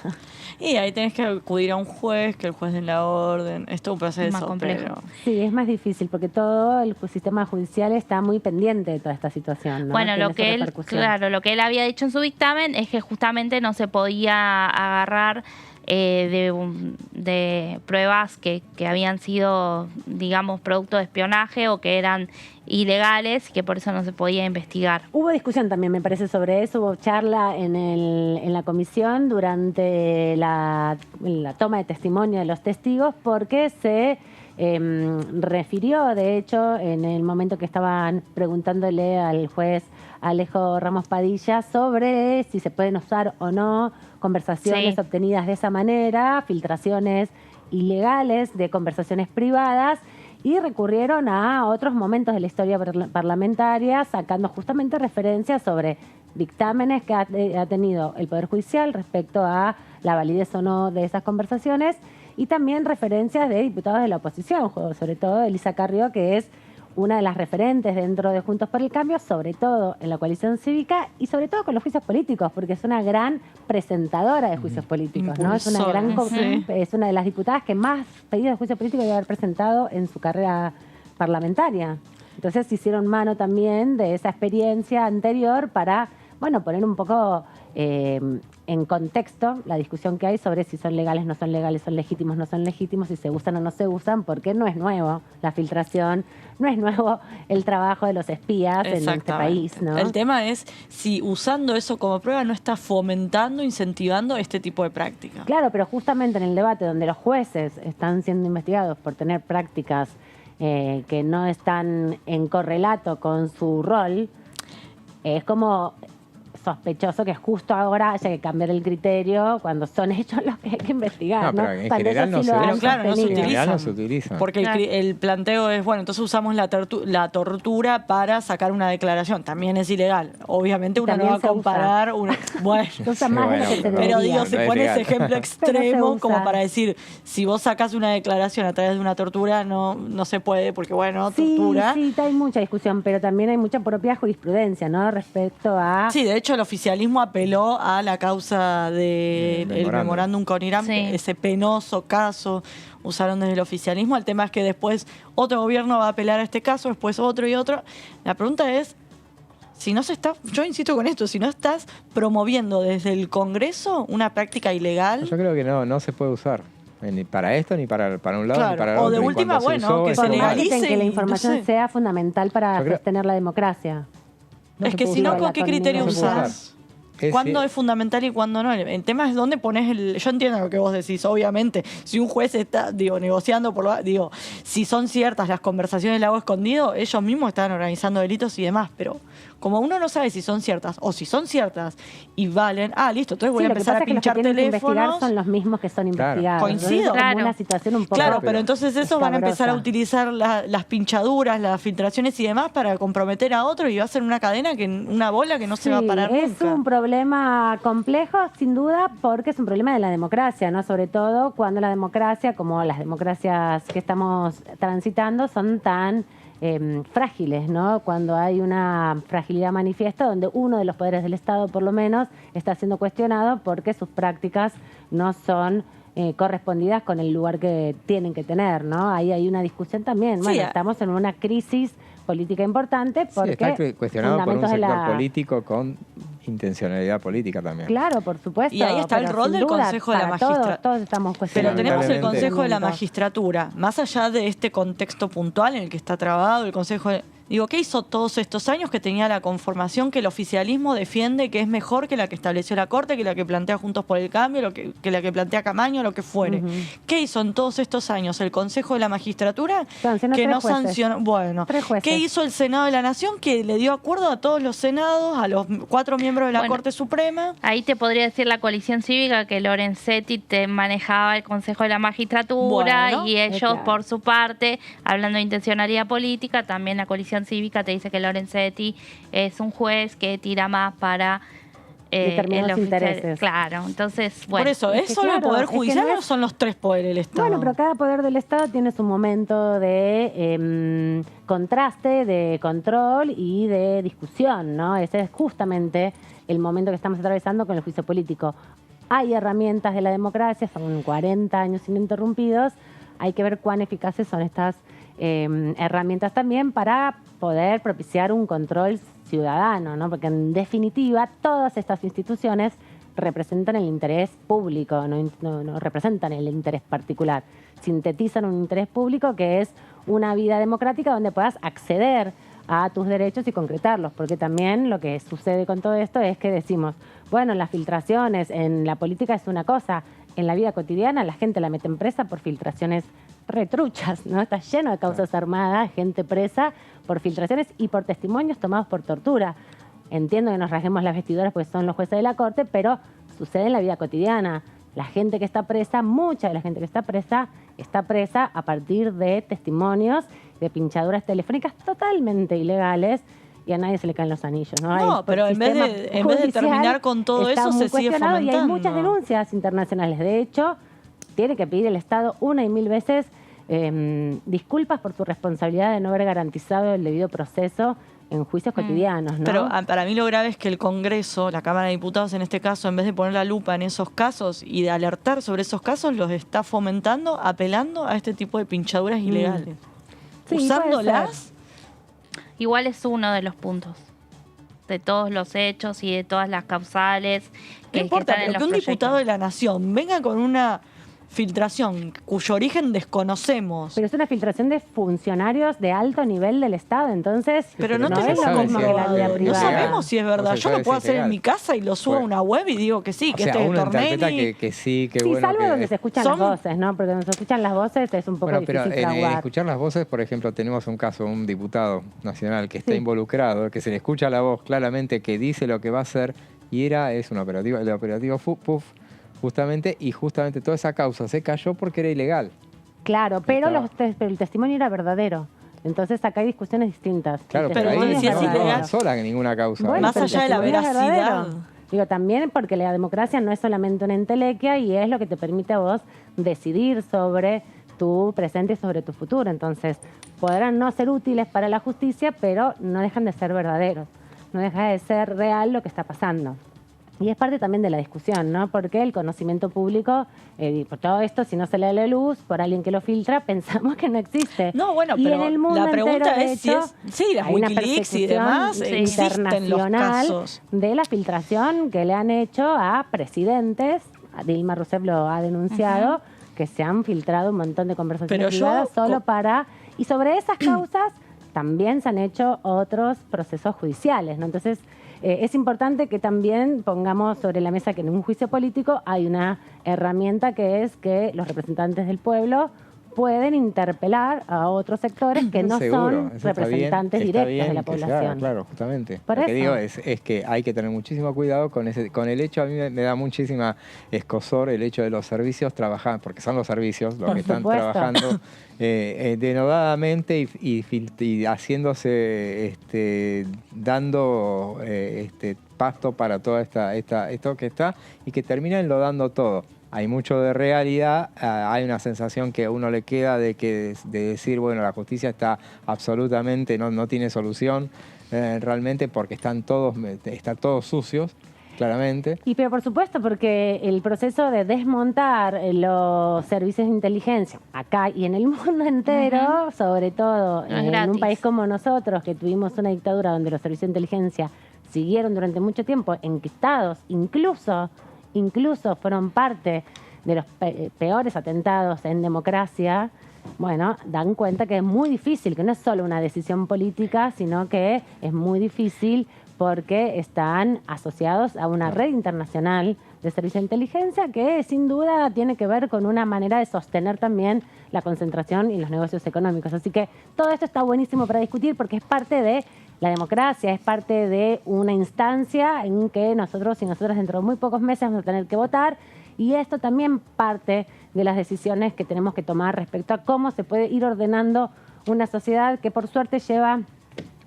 Y ahí tenés que acudir a un juez, que el juez den la orden. Esto es un proceso, Más complejo. pero... Sí, es más difícil porque todo el sistema judicial está muy pendiente de toda esta situación, ¿no? Bueno, Tiene lo esa que él, repercusión. claro, lo que él había dicho en su dictamen es que justamente no se podía agarrar de pruebas que habían sido, digamos, producto de espionaje o que eran ilegales y que por eso no se podía investigar. Hubo discusión también, me parece, sobre eso. Hubo charla en la comisión durante la toma de testimonio de los testigos porque se refirió, de hecho, en el momento que estaban preguntándole al juez Alejo Ramos Padilla sobre si se pueden usar o no conversaciones Sí. obtenidas de esa manera, filtraciones ilegales de conversaciones privadas, y recurrieron a otros momentos de la historia parlamentaria, sacando justamente referencias sobre dictámenes que ha tenido el Poder Judicial respecto a la validez o no de esas conversaciones, y también referencias de diputados de la oposición, sobre todo Elisa Carrió, que es una de las referentes dentro de Juntos por el Cambio, sobre todo en la coalición cívica y sobre todo con los juicios políticos, porque es una gran presentadora de juicios políticos, ¿no? Es una Impulsora, sí. es una de las diputadas que más pedidos de juicio político debe haber presentado en su carrera parlamentaria. Entonces hicieron mano también de esa experiencia anterior para, bueno, poner un poco en contexto la discusión que hay sobre si son legales, no son legales, son legítimos, no son legítimos, si se usan o no se usan, porque no es nuevo la filtración, no es nuevo el trabajo de los espías en este Exactamente. país, ¿no? El tema es si usando eso como prueba no está fomentando, incentivando este tipo de práctica. Claro, pero justamente en el debate donde los jueces están siendo investigados por tener prácticas que no están en correlato con su rol, es como sospechoso que justo ahora haya que cambiar el criterio cuando son ellos los que hay que investigar, No, ¿no? pero en Cuando general ellos sí no lo se han usa. Claro, no se sostenido. En general no utilizan. se utiliza. Porque Claro. el planteo es, bueno, entonces usamos la tortura para sacar una declaración. También es ilegal. Obviamente uno no También va a se usa. comparar... Bueno, Se usa más de lo que se pero debería. digo, No se es pone legal. ese ejemplo Pero extremo se como usa. para decir, si vos sacás una declaración a través de una tortura, no se puede, porque bueno, Sí, tortura... sí, hay mucha discusión, pero también hay mucha propia jurisprudencia, ¿no? Respecto a... Sí, de hecho el oficialismo apeló a la causa del memorándum con Irán, Sí. ese penoso caso usaron desde el oficialismo. El tema es que después otro gobierno va a apelar a este caso, después otro y otro. La pregunta es, si no se está, yo insisto con esto, si no estás promoviendo desde el Congreso una práctica ilegal, Yo creo que no se puede usar. Ni para esto, ni para un lado, Claro, ni para el o otro. de Y última, cuando se bueno, usó, que es se Por más como- que dicen legalice que la y- información no sé. sea fundamental para Yo creo- sostener la democracia. No es se que puede si no, usar. ¿con qué criterio No se puede usás? usar. ¿Cuándo es fundamental y cuándo no? El tema es dónde pones el... Yo entiendo lo que vos decís, obviamente. Si un juez está, negociando por lo... si son ciertas las conversaciones del lago escondido, ellos mismos están organizando delitos y demás, pero como uno no sabe si son ciertas o si son ciertas y valen, listo, entonces voy Sí, a lo que empezar pasa a es que los que pinchar tienen que investigar teléfonos. son los mismos que son Claro. investigados. Coincido. Entonces, como Claro. una situación un poco Claro, pero entonces esos van a empezar a escabrosa. utilizar las pinchaduras, las filtraciones y demás para comprometer a otro y va a ser una cadena, una bola que no se va a Sí, parar es nunca. un problema complejo, sin duda, porque es un problema de la democracia, ¿no? Sobre todo cuando la democracia, como las democracias que estamos transitando, son tan frágiles, ¿no? Cuando hay una fragilidad manifiesta donde uno de los poderes del Estado, por lo menos, está siendo cuestionado porque sus prácticas no son correspondidas con el lugar que tienen que tener, ¿no? Ahí hay una discusión también. Bueno, estamos en una crisis política importante porque está cuestionado por un sector político con intencionalidad política también. Claro, por supuesto. Y ahí está el rol del Consejo de la Magistratura. Todos estamos cuestionando. Pero tenemos el Consejo de la Magistratura. Más allá de este contexto puntual en el que está trabado el Consejo de... Digo, ¿qué hizo todos estos años que tenía la conformación que el oficialismo defiende que es mejor que la que estableció la Corte, que la que plantea Juntos por el Cambio, que la que plantea Camaño, lo que fuere? ¿Qué hizo en todos estos años el Consejo de la Magistratura? Que no sancionó. Bueno, ¿qué hizo el Senado de la Nación? Que le dio acuerdo a todos los senados, a los 4 miembros de la Corte Suprema. Ahí te podría decir la coalición cívica que Lorenzetti te manejaba el Consejo de la Magistratura y ellos, por su parte, hablando de intencionalidad política, también la coalición cívica te dice que Lorenzetti es un juez que tira más para determinados intereses. Claro, entonces, bueno. Por eso, ¿es solo el Poder Judicial o son los 3 poderes del Estado? Bueno, pero cada poder del Estado tiene su momento de contraste, de control y de discusión, ¿no? Ese es justamente el momento que estamos atravesando con el juicio político. Hay herramientas de la democracia, son 40 años ininterrumpidos, hay que ver cuán eficaces son estas herramientas también para poder propiciar un control ciudadano, ¿no? Porque en definitiva todas estas instituciones representan el interés público, no representan el interés particular. Sintetizan un interés público que es una vida democrática donde puedas acceder a tus derechos y concretarlos, porque también lo que sucede con todo esto es que decimos, bueno, las filtraciones en la política es una cosa, en la vida cotidiana la gente la mete en presa por filtraciones retruchas, ¿no? Está lleno de causas armadas, gente presa por filtraciones y por testimonios tomados por tortura. Entiendo que nos rasguemos las vestiduras porque son los jueces de la Corte, pero sucede en la vida cotidiana. La gente que está presa, mucha de la gente que está presa a partir de testimonios, de pinchaduras telefónicas totalmente ilegales, y a nadie se le caen los anillos, ¿no? No, pero en vez de terminar con todo eso, se sigue fomentando. Y hay muchas denuncias internacionales. De hecho, tiene que pedir el Estado una y mil veces disculpas por su responsabilidad de no haber garantizado el debido proceso en juicios cotidianos, ¿no? Pero para mí lo grave es que el Congreso, la Cámara de Diputados en este caso, en vez de poner la lupa en esos casos y de alertar sobre esos casos, los está fomentando, apelando a este tipo de pinchaduras ilegales. Sí, usándolas. Igual es uno de los puntos de todos los hechos y de todas las causales. No importa, pero que un diputado de la Nación venga con una filtración cuyo origen desconocemos. Pero es una filtración de funcionarios de alto nivel del Estado, entonces... Pero no tenemos no sabemos si es verdad. Yo lo puedo hacer en mi casa y lo subo a una web y digo que sí, que este es Tornelli. Que sí, que sí, bueno. Salvo donde se escuchan las voces, ¿no? Porque donde se escuchan las voces es un poco difícil pero escuchar las voces, por ejemplo, tenemos un caso, un diputado nacional que está involucrado, que se le escucha la voz claramente, que dice lo que va a hacer, y es un operativo, el operativo PUF, justamente toda esa causa se cayó porque era ilegal. Claro, pero el testimonio era verdadero. Entonces acá hay discusiones distintas. Claro, pero ahí no sola ninguna causa. Bueno, más allá de la veracidad. Digo, también porque la democracia no es solamente una entelequia y es lo que te permite a vos decidir sobre tu presente y sobre tu futuro. Entonces, podrán no ser útiles para la justicia, pero no dejan de ser verdaderos. No deja de ser real lo que está pasando. Y es parte también de la discusión, ¿no? Porque el conocimiento público, por todo esto, si no se le da la luz, por alguien que lo filtra, pensamos que no existe. No, bueno, pero en el mundo la pregunta entero, es si es... Sí, las Wikileaks y demás existen los casos. De la filtración que le han hecho a presidentes, Dilma Rousseff lo ha denunciado, que se han filtrado un montón de conversaciones privadas solo para... Y sobre esas causas también se han hecho otros procesos judiciales, ¿no? Entonces... es importante que también pongamos sobre la mesa que en un juicio político hay una herramienta que es que los representantes del pueblo pueden interpelar a otros sectores que no son representantes directos de la población. Claro, justamente. Lo que digo es que hay que tener muchísimo cuidado con el hecho, a mí me da muchísima escosor el hecho de los servicios trabajar, porque son los servicios los que están trabajando denodadamente y haciéndose, dando pasto para toda esto que está y que termina enlodando todo. hay mucho de realidad, hay una sensación que a uno le queda de decir, bueno, la justicia está absolutamente, no tiene solución realmente porque están todos sucios. Claramente. Pero por supuesto, porque el proceso de desmontar los servicios de inteligencia acá y en el mundo entero, sobre todo en un país como nosotros, que tuvimos una dictadura donde los servicios de inteligencia siguieron durante mucho tiempo encriptados, incluso fueron parte de los peores atentados en democracia, bueno, dan cuenta que es muy difícil, que no es solo una decisión política, sino que es muy difícil porque están asociados a una red internacional de servicios de inteligencia que sin duda tiene que ver con una manera de sostener también la concentración y los negocios económicos. Así que todo esto está buenísimo para discutir porque es parte de la democracia, es parte de una instancia en que nosotros y nosotras dentro de muy pocos meses vamos a tener que votar, y esto también parte de las decisiones que tenemos que tomar respecto a cómo se puede ir ordenando una sociedad que por suerte lleva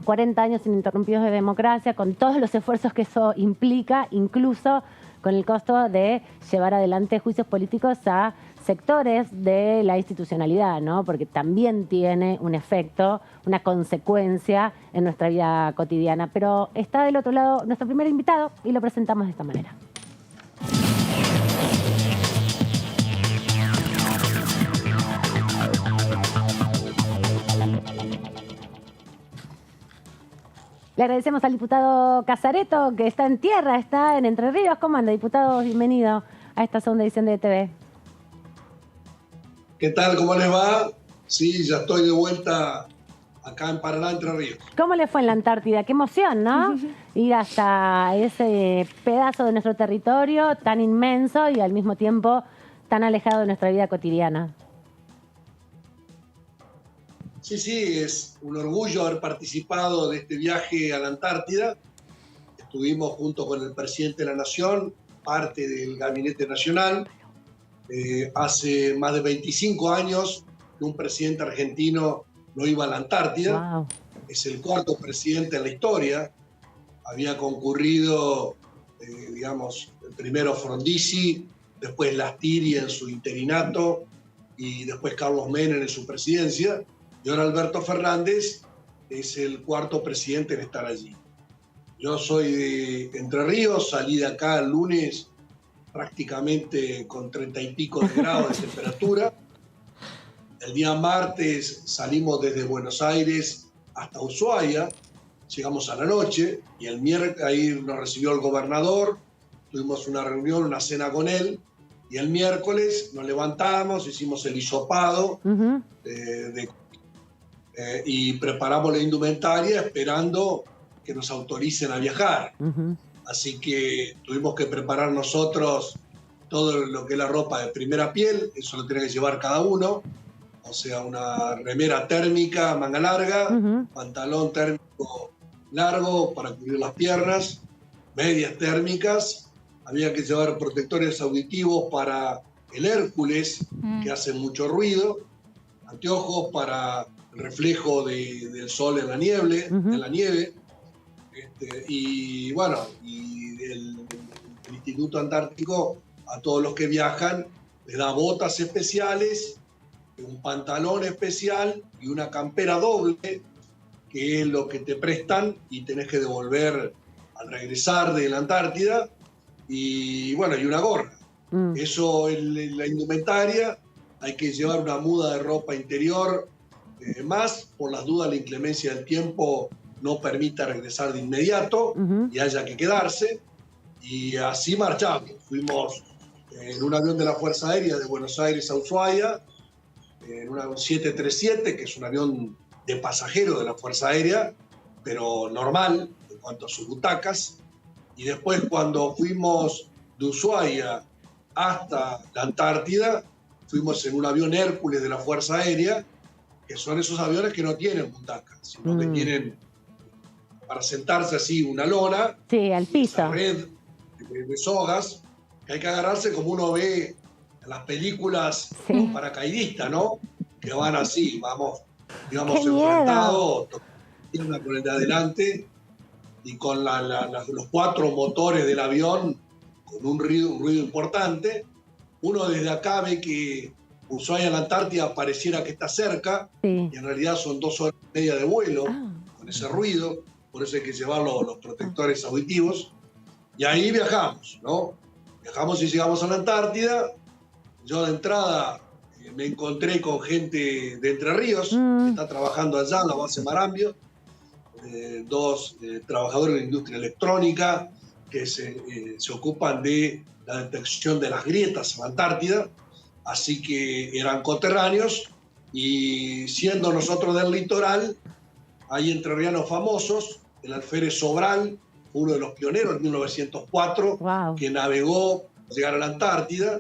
40 años ininterrumpidos de democracia, con todos los esfuerzos que eso implica, incluso con el costo de llevar adelante juicios políticos a sectores de la institucionalidad, ¿no? Porque también tiene un efecto, una consecuencia en nuestra vida cotidiana. Pero está del otro lado nuestro primer invitado y lo presentamos de esta manera. Le agradecemos al diputado Casareto, que está en tierra, está en Entre Ríos. ¿Cómo anda, diputado? Bienvenido a esta segunda edición de ETV. ¿Qué tal? ¿Cómo les va? Sí, ya estoy de vuelta acá en Paraná, Entre Ríos. ¿Cómo le fue en la Antártida? Qué emoción, ¿no? Ir hasta ese pedazo de nuestro territorio tan inmenso y al mismo tiempo tan alejado de nuestra vida cotidiana. Sí, es un orgullo haber participado de este viaje a la Antártida. Estuvimos junto con el presidente de la Nación, parte del Gabinete Nacional. Hace más de 25 años que un presidente argentino no iba a la Antártida. Wow. Es el cuarto presidente en la historia. Había concurrido, el primero Frondizi, después Lastiri en su interinato y después Carlos Menem en su presidencia. Y ahora Alberto Fernández es el cuarto presidente en estar allí. Yo soy de Entre Ríos, salí de acá el lunes prácticamente con 30 y pico de grados de temperatura. El día martes salimos desde Buenos Aires hasta Ushuaia, llegamos a la noche y el miércoles ahí nos recibió el gobernador, tuvimos una reunión, una cena con él, y el miércoles nos levantamos, hicimos el hisopado y preparamos la indumentaria esperando que nos autoricen a viajar. Así que tuvimos que preparar nosotros todo lo que es la ropa de primera piel, eso lo tiene que llevar cada uno, o sea, una remera térmica, manga larga, pantalón térmico largo para cubrir las piernas, medias térmicas, había que llevar protectores auditivos para el Hércules, que hace mucho ruido, anteojos para el reflejo del sol en la nieve, y bueno, y el Instituto Antártico a todos los que viajan les da botas especiales, un pantalón especial y una campera doble, que es lo que te prestan y tenés que devolver al regresar de la Antártida, y bueno, y una gorra. Eso es la indumentaria. Hay que llevar una muda de ropa interior más, por las dudas la inclemencia del tiempo no permita regresar de inmediato y haya que quedarse. Y así marchamos. Fuimos en un avión de la Fuerza Aérea de Buenos Aires a Ushuaia, en un 737, que es un avión de pasajeros de la Fuerza Aérea, pero normal en cuanto a sus butacas. Y después, cuando fuimos de Ushuaia hasta la Antártida, fuimos en un avión Hércules de la Fuerza Aérea, que son esos aviones que no tienen butacas, sino que tienen para sentarse así una lona, al piso, esa red de sogas, que hay que agarrarse como uno ve en las películas paracaidistas, ¿no? Que van así, digamos enfrentados, una con el de adelante, y con los 4 motores del avión, con un ruido importante, uno desde acá ve que Ushuaia, la Antártida, pareciera que está cerca, y en realidad son 2 horas y media de vuelo, con ese ruido, por eso hay que llevar los protectores auditivos, y ahí viajamos, ¿no? Viajamos y llegamos a la Antártida. Yo de entrada me encontré con gente de Entre Ríos, que está trabajando allá en la base Marambio, 2 trabajadores de la industria electrónica que se ocupan de la detección de las grietas en la Antártida, así que eran coterráneos, y siendo nosotros del litoral, hay entrerrianos famosos, el alférez Sobral, uno de los pioneros en 1904, que navegó para llegar a la Antártida,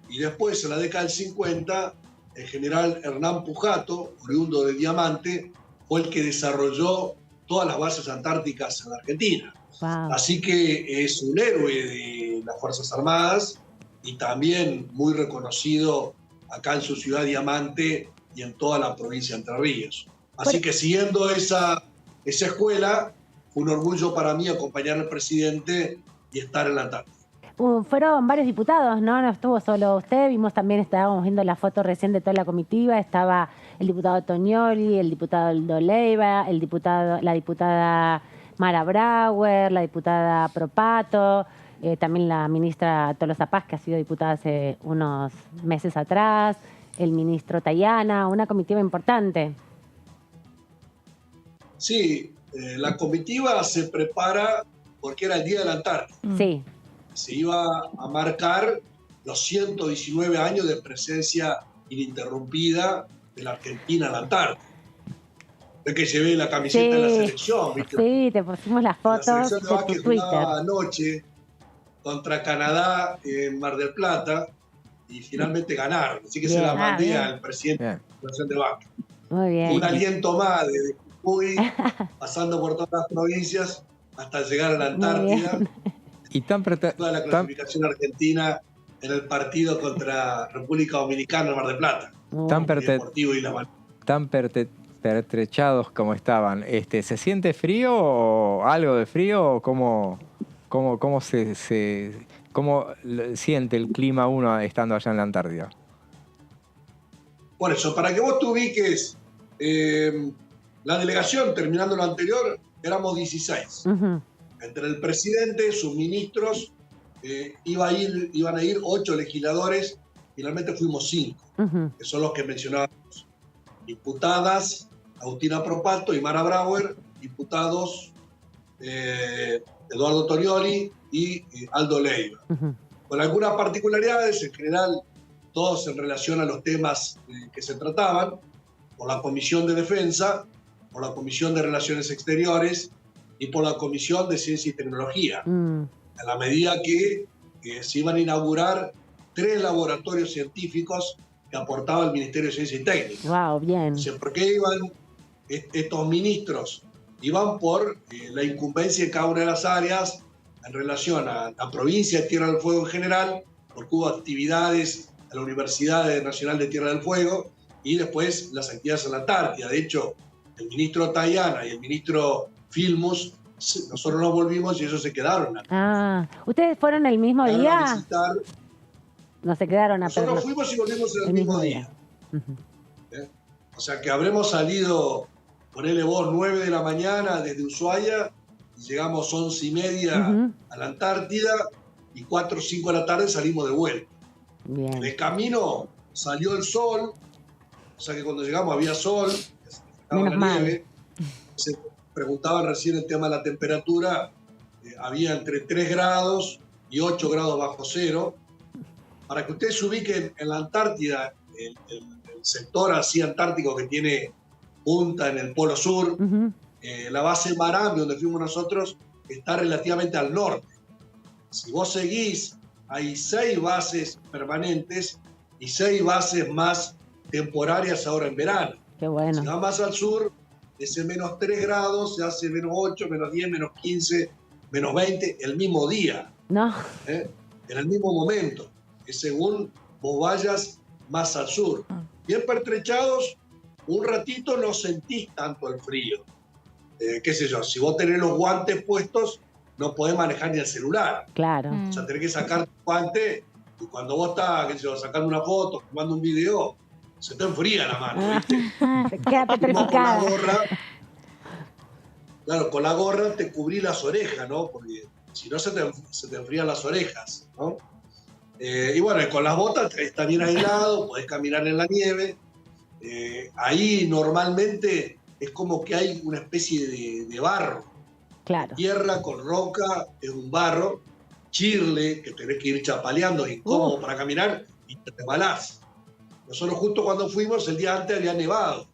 y después en la década del 50, el general Hernán Pujato, oriundo de Diamante, fue el que desarrolló todas las bases antárticas en la Argentina. Así que es un héroe de las Fuerzas Armadas y también muy reconocido acá en su ciudad Diamante y en toda la provincia de Entre Ríos. Así que siguiendo esa escuela, fue un orgullo para mí acompañar al presidente y estar en la Antártida. Fueron varios diputados, ¿no? No estuvo solo usted, estábamos viendo la foto recién de toda la comitiva, estaba el diputado Tognoli, el diputado Aldo Leiva, la diputada Mara Brauer, la diputada Propato, también la ministra Tolosa Paz, que ha sido diputada hace unos meses atrás, el ministro Tayana, una comitiva importante. Sí, la comitiva se prepara porque era el Día de la Antártida. Sí. Se iba a marcar los 119 años de presencia ininterrumpida de la Argentina en la Antártida. Es que llevé la camiseta de la selección, ¿viste? Sí, te pusimos las fotos la selección de de básquet tu Twitter. jugaba anoche contra Canadá en Mar del Plata y finalmente ganaron. Así que se la mandé al presidente de la selección de básquet. Muy bien. Un aliento más desde Jujuy, pasando por todas las provincias hasta llegar a la Antártida. Y toda la clasificación argentina en el partido contra República Dominicana en Mar del Plata. Tan pertrechados como estaban. ¿Se siente frío o algo de frío? ¿O cómo siente el clima uno estando allá en la Antártida? Por eso, para que vos te ubiques, la delegación, terminando lo anterior, éramos 16. Entre el presidente, sus ministros, iban a ir 8 legisladores, finalmente fuimos 5, que son los que mencionábamos. Diputadas Agustina Propato y Mara Brauer, diputados Eduardo Tognoli y Aldo Leiva. Con algunas particularidades, en general, todos en relación a los temas que se trataban, por la Comisión de Defensa, por la Comisión de Relaciones Exteriores y por la Comisión de Ciencia y Tecnología, a la medida que se iban a inaugurar 3 laboratorios científicos que aportaba el Ministerio de Ciencia y Técnica. Wow, bien. ¿Por qué iban estos ministros? Iban por la incumbencia en cada una de las áreas en relación a la provincia de Tierra del Fuego en general, porque hubo actividades en la Universidad Nacional de Tierra del Fuego y después las actividades en la Antártida. De hecho, el ministro Tayana y el ministro Filmus, nosotros nos volvimos y ellos se quedaron. ¿Ustedes fueron el mismo día? No se quedaron a Nosotros fuimos y volvimos el mismo día. O sea que habremos salido, ponele vos, 9 de la mañana desde Ushuaia, y llegamos 11:30 a la Antártida, y 4 o 5 de la tarde salimos de vuelta. Bien. En el camino salió el sol, o sea que cuando llegamos había sol, estaba la nieve. Se preguntaban recién el tema de la temperatura, había entre 3 grados y 8 grados bajo cero. Para que ustedes se ubiquen en la Antártida, el sector así antártico que tiene punta en el polo sur, la base Marambio, donde fuimos nosotros, está relativamente al norte. Si vos seguís, hay 6 bases permanentes y 6 bases más temporarias ahora en verano. Qué bueno. Si vas más al sur, ese menos 3 grados se hace menos 8, menos 10, menos 15, menos 20 el mismo día. No. En el mismo momento. Es según vos vayas más al sur. Bien pertrechados, un ratito no sentís tanto el frío. Qué sé yo, si vos tenés los guantes puestos, no podés manejar ni el celular. Claro. O sea, tenés que sacar tu guante Y cuando vos estás, qué sé yo, sacando una foto, tomando un video, se te enfría la mano, ¿viste? Se queda petrificada. Con la gorra, claro, con la gorra te cubrí las orejas, ¿no? Porque si no se te enfrían las orejas, ¿no? Y bueno, con las botas está bien aislado, podés caminar en la nieve. Ahí normalmente es como que hay una especie de barro. Claro. Tierra con roca, es un barro. Chirle, que tenés que ir chapaleando, es incómodo para caminar y te resbalás. Nosotros justo cuando fuimos, el día antes había nevado.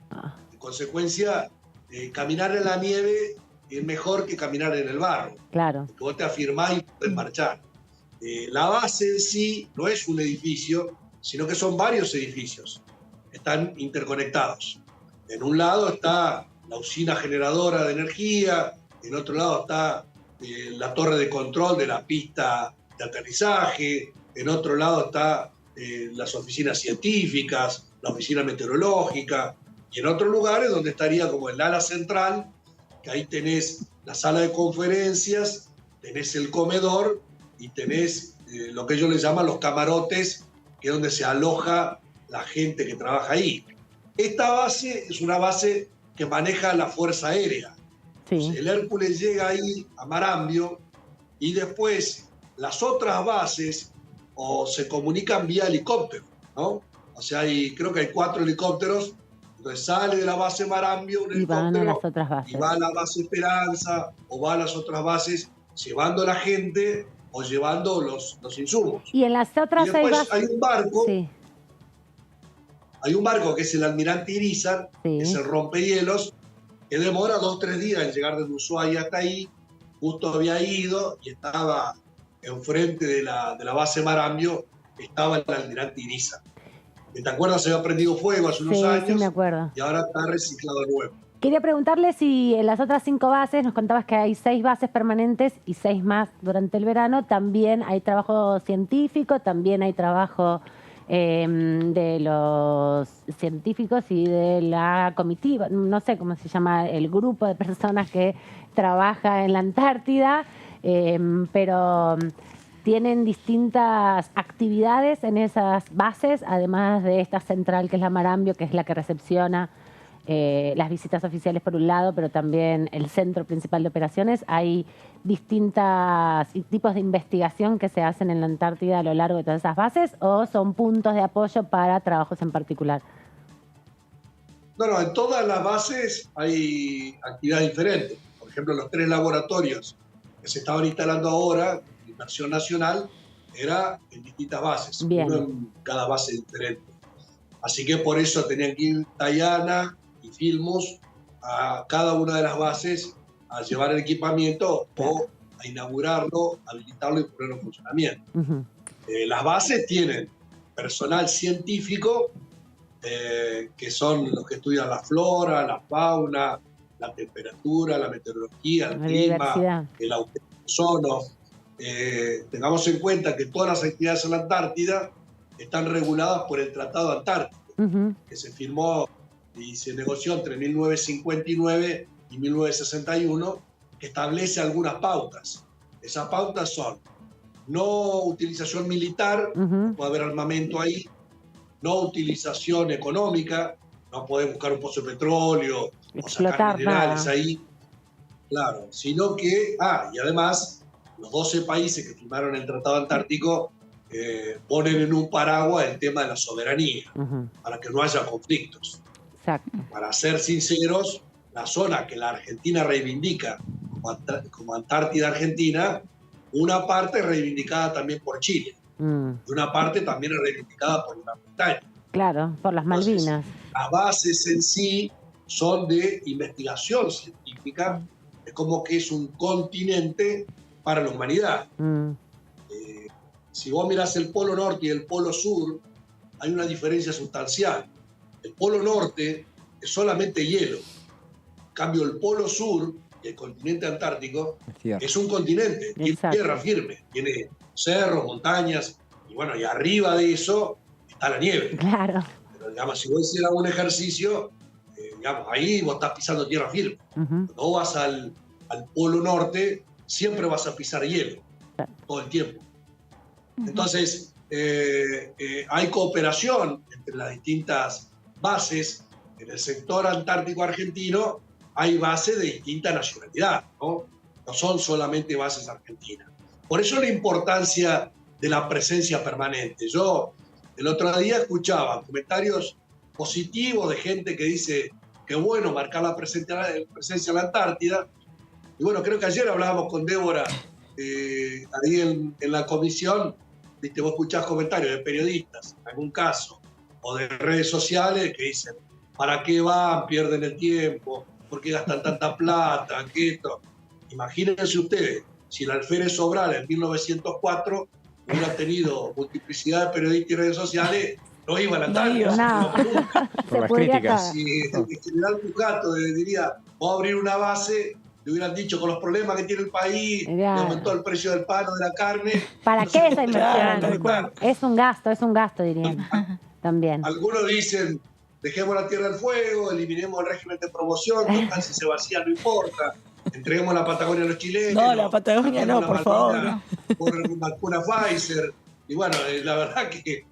En consecuencia, caminar en la nieve es mejor que caminar en el barro. Claro. Porque vos te afirmás y podés marchar. La base en sí no es un edificio, sino que son varios edificios. Están interconectados. En un lado está la usina generadora de energía, en otro lado está la torre de control de la pista de aterrizaje, en otro lado está las oficinas científicas, la oficina meteorológica, y en otros lugares donde estaría como el ala central, que ahí tenés la sala de conferencias, tenés el comedor y tenés lo que ellos les llaman los camarotes, que es donde se aloja la gente que trabaja ahí. Esta base es una base que maneja la Fuerza Aérea. Sí. El Hércules llega ahí a Marambio y después las otras bases o se comunican vía helicóptero, ¿no? O sea, creo que hay 4 helicópteros, entonces sale de la base Marambio un helicóptero y van a las otras bases. Y va a la base Esperanza o va a las otras bases llevando a la gente o llevando los insumos. Y en las otras y después 6 bases... hay un barco, sí. Hay un barco que es el Almirante Irizar, Sí. que es el rompehielos, que demora 2 o 3 días en llegar desde Ushuaia hasta ahí. Justo había ido y estaba enfrente de la base Marambio, estaba el Almirante Irizar. ¿Te acuerdas? Se había prendido fuego hace unos años. Sí, me acuerdo. Y ahora está reciclado de nuevo. Quería preguntarle si en las otras 5 bases, nos contabas que hay 6 bases permanentes y 6 más durante el verano, también hay trabajo científico, también hay trabajo de los científicos y de la comitiva, no sé cómo se llama, el grupo de personas que trabaja en la Antártida, pero tienen distintas actividades en esas bases, además de esta central que es la Marambio, que es la que recepciona las visitas oficiales por un lado, pero también el centro principal de operaciones. Hay distintos tipos de investigación que se hacen en la Antártida a lo largo de todas esas bases, o son puntos de apoyo para trabajos en particular. No, en todas las bases hay actividades diferentes. Por ejemplo, los 3 laboratorios que se estaban instalando ahora, inversión nacional, era en distintas bases, Bien. uno en cada base diferente. Así que por eso tenían que ir Tayana y Filmus a cada una de las bases a llevar el equipamiento o a inaugurarlo, habilitarlo y ponerlo en funcionamiento. Las bases tienen personal científico, que son los que estudian la flora, la fauna, la temperatura, la meteorología, el clima, el ozono. Tengamos en cuenta que todas las actividades en la Antártida están reguladas por el Tratado Antártico, que se firmó y se negoció entre 1959 y 1961, que establece algunas pautas. Esas pautas son no utilización militar, no puede haber armamento ahí, no utilización económica, no podés buscar un pozo de petróleo o sacar minerales ahí, claro, sino que, y además, los 12 países que firmaron el Tratado Antártico ponen en un paraguas el tema de la soberanía, para que no haya conflictos. Exacto. Para ser sinceros, la zona que la Argentina reivindica como Antártida Argentina, una parte es reivindicada también por Chile, y una parte también es reivindicada por Gran Bretaña. Claro, por las Malvinas. Entonces, las bases en sí son de investigación científica, es como que es un continente para la humanidad. Si vos mirás el Polo Norte y el Polo Sur, hay una diferencia sustancial. El Polo Norte es solamente hielo. En cambio, el Polo Sur y el continente antártico es un continente, tiene tierra firme, tiene cerros, montañas, y bueno, y arriba de eso está la nieve. Claro. Pero digamos, si vos hicieras un ejercicio, digamos, ahí vos estás pisando tierra firme. Cuando vos vas al Polo Norte, siempre vas a pisar hielo, todo el tiempo. Entonces, hay cooperación entre las distintas bases. En el sector antártico argentino hay bases de distinta nacionalidad, ¿no? No son solamente bases argentinas. Por eso la importancia de la presencia permanente. Yo el otro día escuchaba comentarios positivos de gente que dice que bueno marcar la presencia en la Antártida. Y bueno, creo que ayer hablábamos con Débora ahí en la comisión. Viste, vos escuchás comentarios de periodistas, en algún caso, o de redes sociales que dicen, ¿para qué van? Pierden el tiempo, ¿por qué gastan tanta plata? ¿Qué esto? Imagínense ustedes, si el alférez Sobral en 1904 hubiera tenido multiplicidad de periodistas y redes sociales, no iba a la Antártida. Por las críticas. Si el general Pujato diría, vamos a abrir una base, le hubieran dicho con los problemas que tiene el país, le aumentó el precio del pan o de la carne. ¿Para qué esa inversión? Es un gasto, dirían. También. Algunos dicen, dejemos la tierra al fuego, eliminemos el régimen de promoción, total, si se vacía no importa, entreguemos la Patagonia a los chilenos. No, la Patagonia no, por favor. Por vacuna Pfizer. Y bueno, la verdad que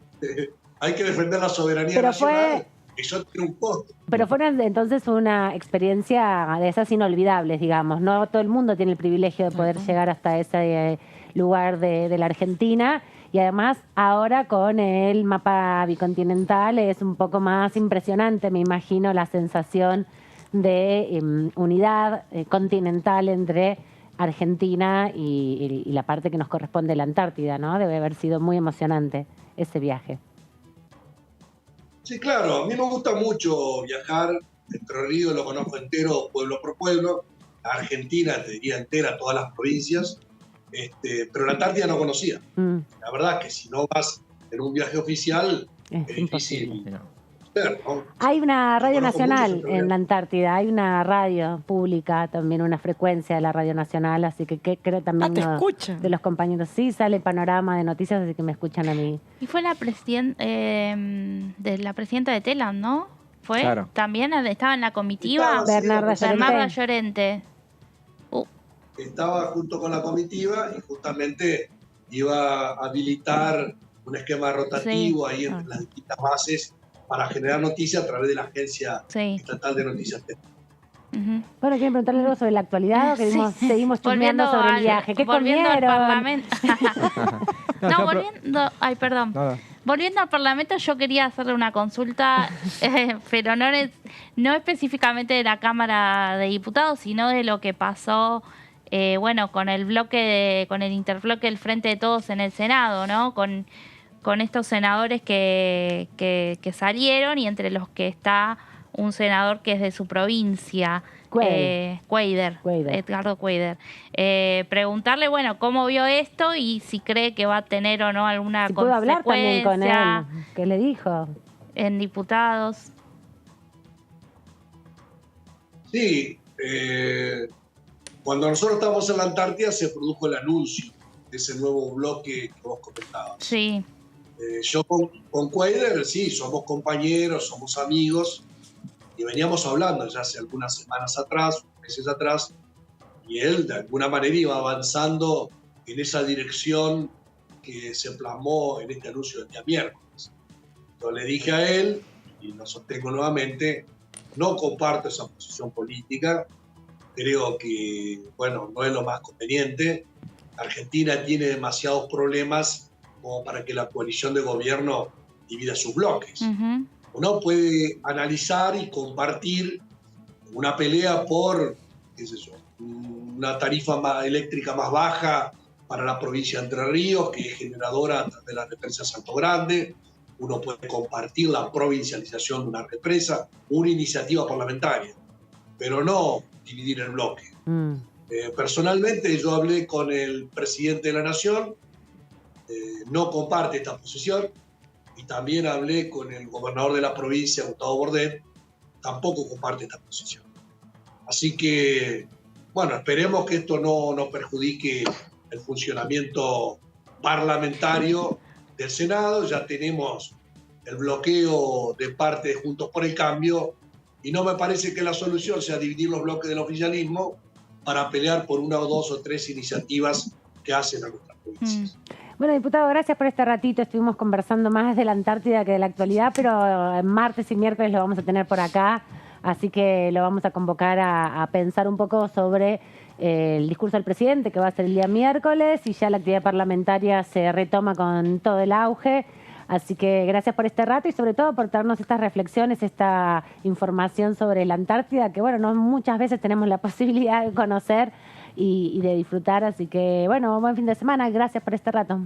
hay que defender la soberanía nacional. Eso tiene un costo. Pero fue entonces una experiencia de esas inolvidables, digamos. No todo el mundo tiene el privilegio de poder llegar hasta ese lugar de la Argentina. Y además, ahora con el mapa bicontinental es un poco más impresionante, me imagino, la sensación de unidad continental entre Argentina y la parte que nos corresponde la Antártida, ¿no? Debe haber sido muy emocionante ese viaje. Sí, claro, a mí me gusta mucho viajar. Entre Ríos lo conozco entero, pueblo por pueblo. La Argentina, te diría entera, todas las provincias. Pero la Antártida no conocía. La verdad que si no vas en un viaje oficial, es difícil. ¿no? Hay una radio nacional en la Antártida, hay una radio pública, también una frecuencia de la radio nacional, así que creo también de los compañeros. Sí, sale Panorama de Noticias, así que me escuchan a mí. Y fue la presidenta de Telam, ¿no? ¿Fue? Claro. También estaba en la comitiva. Bernarda Llorente. Estaba junto con la comitiva y justamente iba a habilitar un esquema rotativo ahí entre las distintas bases para generar noticias a través de la Agencia Estatal de Noticias. Bueno, ¿quieren preguntarle algo sobre la actualidad o seguimos chusmeando sobre el viaje? ¿Qué volviendo comieron? Al Parlamento. Volviendo al Parlamento, yo quería hacerle una consulta, pero no específicamente de la Cámara de Diputados, sino de lo que pasó con el interbloque del Frente de Todos en el Senado, ¿no? Con estos senadores que salieron y entre los que está un senador que es de su provincia, Edgardo Cuéllar. Preguntarle, cómo vio esto y si cree que va a tener o no alguna consecuencia. ¿Puedo hablar también con él? ¿Qué le dijo? En diputados. Sí, cuando nosotros estábamos en la Antártida se produjo el anuncio de ese nuevo bloque que vos comentabas. Sí. Yo con Cuéllar, sí, somos compañeros, somos amigos, y veníamos hablando ya hace algunas semanas atrás, meses atrás, y él de alguna manera iba avanzando en esa dirección que se plasmó en este anuncio del día miércoles. Yo le dije a él, y lo sostengo nuevamente, no comparto esa posición política, creo que, no es lo más conveniente. Argentina tiene demasiados problemas como para que la coalición de gobierno divida sus bloques. Uno puede analizar y compartir una pelea por, una tarifa eléctrica más baja para la provincia de Entre Ríos, que es generadora a través de la represa Salto Grande. Uno puede compartir la provincialización de una represa, una iniciativa parlamentaria, pero no dividir el bloque. Personalmente yo hablé con el presidente de la Nación, no comparte esta posición, y también hablé con el gobernador de la provincia, Gustavo Bordet, tampoco comparte esta posición. Así que, esperemos que esto no nos perjudique el funcionamiento parlamentario del Senado. Ya tenemos el bloqueo de parte de Juntos por el Cambio, y no me parece que la solución sea dividir los bloques del oficialismo para pelear por una o dos o tres iniciativas que hacen a nuestras provincias. Bueno, diputado, gracias por este ratito. Estuvimos conversando más de la Antártida que de la actualidad, pero martes y miércoles lo vamos a tener por acá, así que lo vamos a convocar a pensar un poco sobre el discurso del presidente, que va a ser el día miércoles, y ya la actividad parlamentaria se retoma con todo el auge. Así que gracias por este rato y sobre todo por darnos estas reflexiones, esta información sobre la Antártida, que bueno, no muchas veces tenemos la posibilidad de conocer y de disfrutar. Así que bueno, buen fin de semana. Gracias por este rato.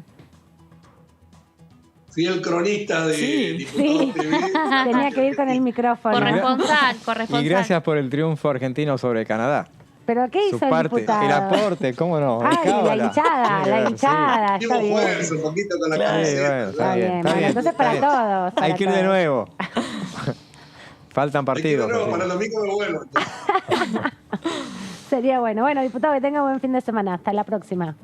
Fui el cronista de Diputados TV. Tenía que ir con el micrófono. Corresponsal. Y gracias por el triunfo argentino sobre Canadá. ¿Pero qué hizo el diputado? El aporte, ¿cómo no? La hinchada, Dimos está bien. fuerza un poquito con la camiseta. Bueno, está bien. Entonces para todos. Hay que ir de nuevo. Faltan partidos. Hay que ir de nuevo, para el domingo me vuelvo. Sería bueno. Bueno, diputado, que tenga buen fin de semana. Hasta la próxima.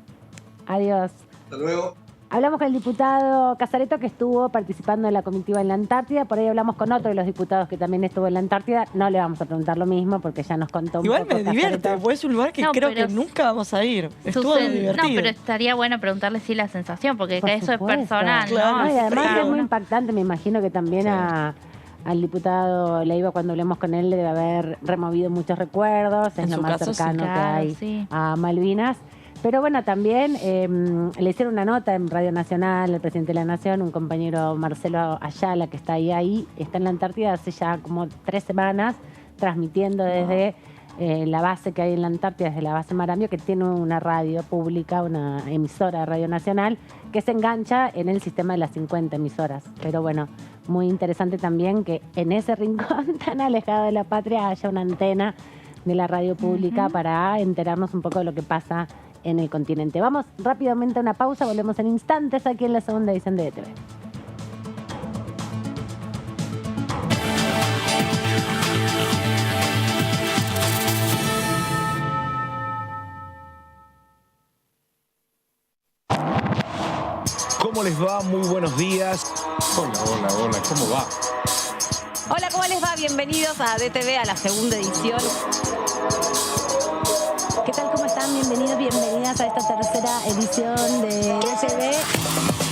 Adiós. Hasta luego. Hablamos con el diputado Casareto, que estuvo participando en la comitiva en la Antártida. Por ahí hablamos con otro de los diputados que también estuvo en la Antártida. No le vamos a preguntar lo mismo porque ya nos contó un poco. Igual me divierte, porque es un lugar que creo que nunca vamos a ir. Estuvo divertido. No, pero estaría bueno preguntarle si la sensación, porque eso es personal, claro, ¿no? Y además es muy impactante. Me imagino que también al diputado Leiva, cuando hablemos con él, le debe haber removido muchos recuerdos. Es lo más cercano que hay a Malvinas. Pero bueno, también le hicieron una nota en Radio Nacional, el presidente de la Nación, un compañero Marcelo Ayala, que está ahí, está en la Antártida hace ya como 3 semanas, transmitiendo desde la base que hay en la Antártida, desde la base Marambio, que tiene una radio pública, una emisora de Radio Nacional, que se engancha en el sistema de las 50 emisoras. Pero bueno, muy interesante también que en ese rincón tan alejado de la patria haya una antena de la radio pública para enterarnos un poco de lo que pasa en el continente. Vamos rápidamente a una pausa, volvemos en instantes aquí en la segunda edición de ETV. ¿Cómo les va? Muy buenos días. Hola, ¿cómo va? Hola, ¿cómo les va? Bienvenidos a DTV, a la segunda edición. ¿Qué tal? ¿Cómo están? Bienvenidos, bienvenidas a esta tercera edición de DTV.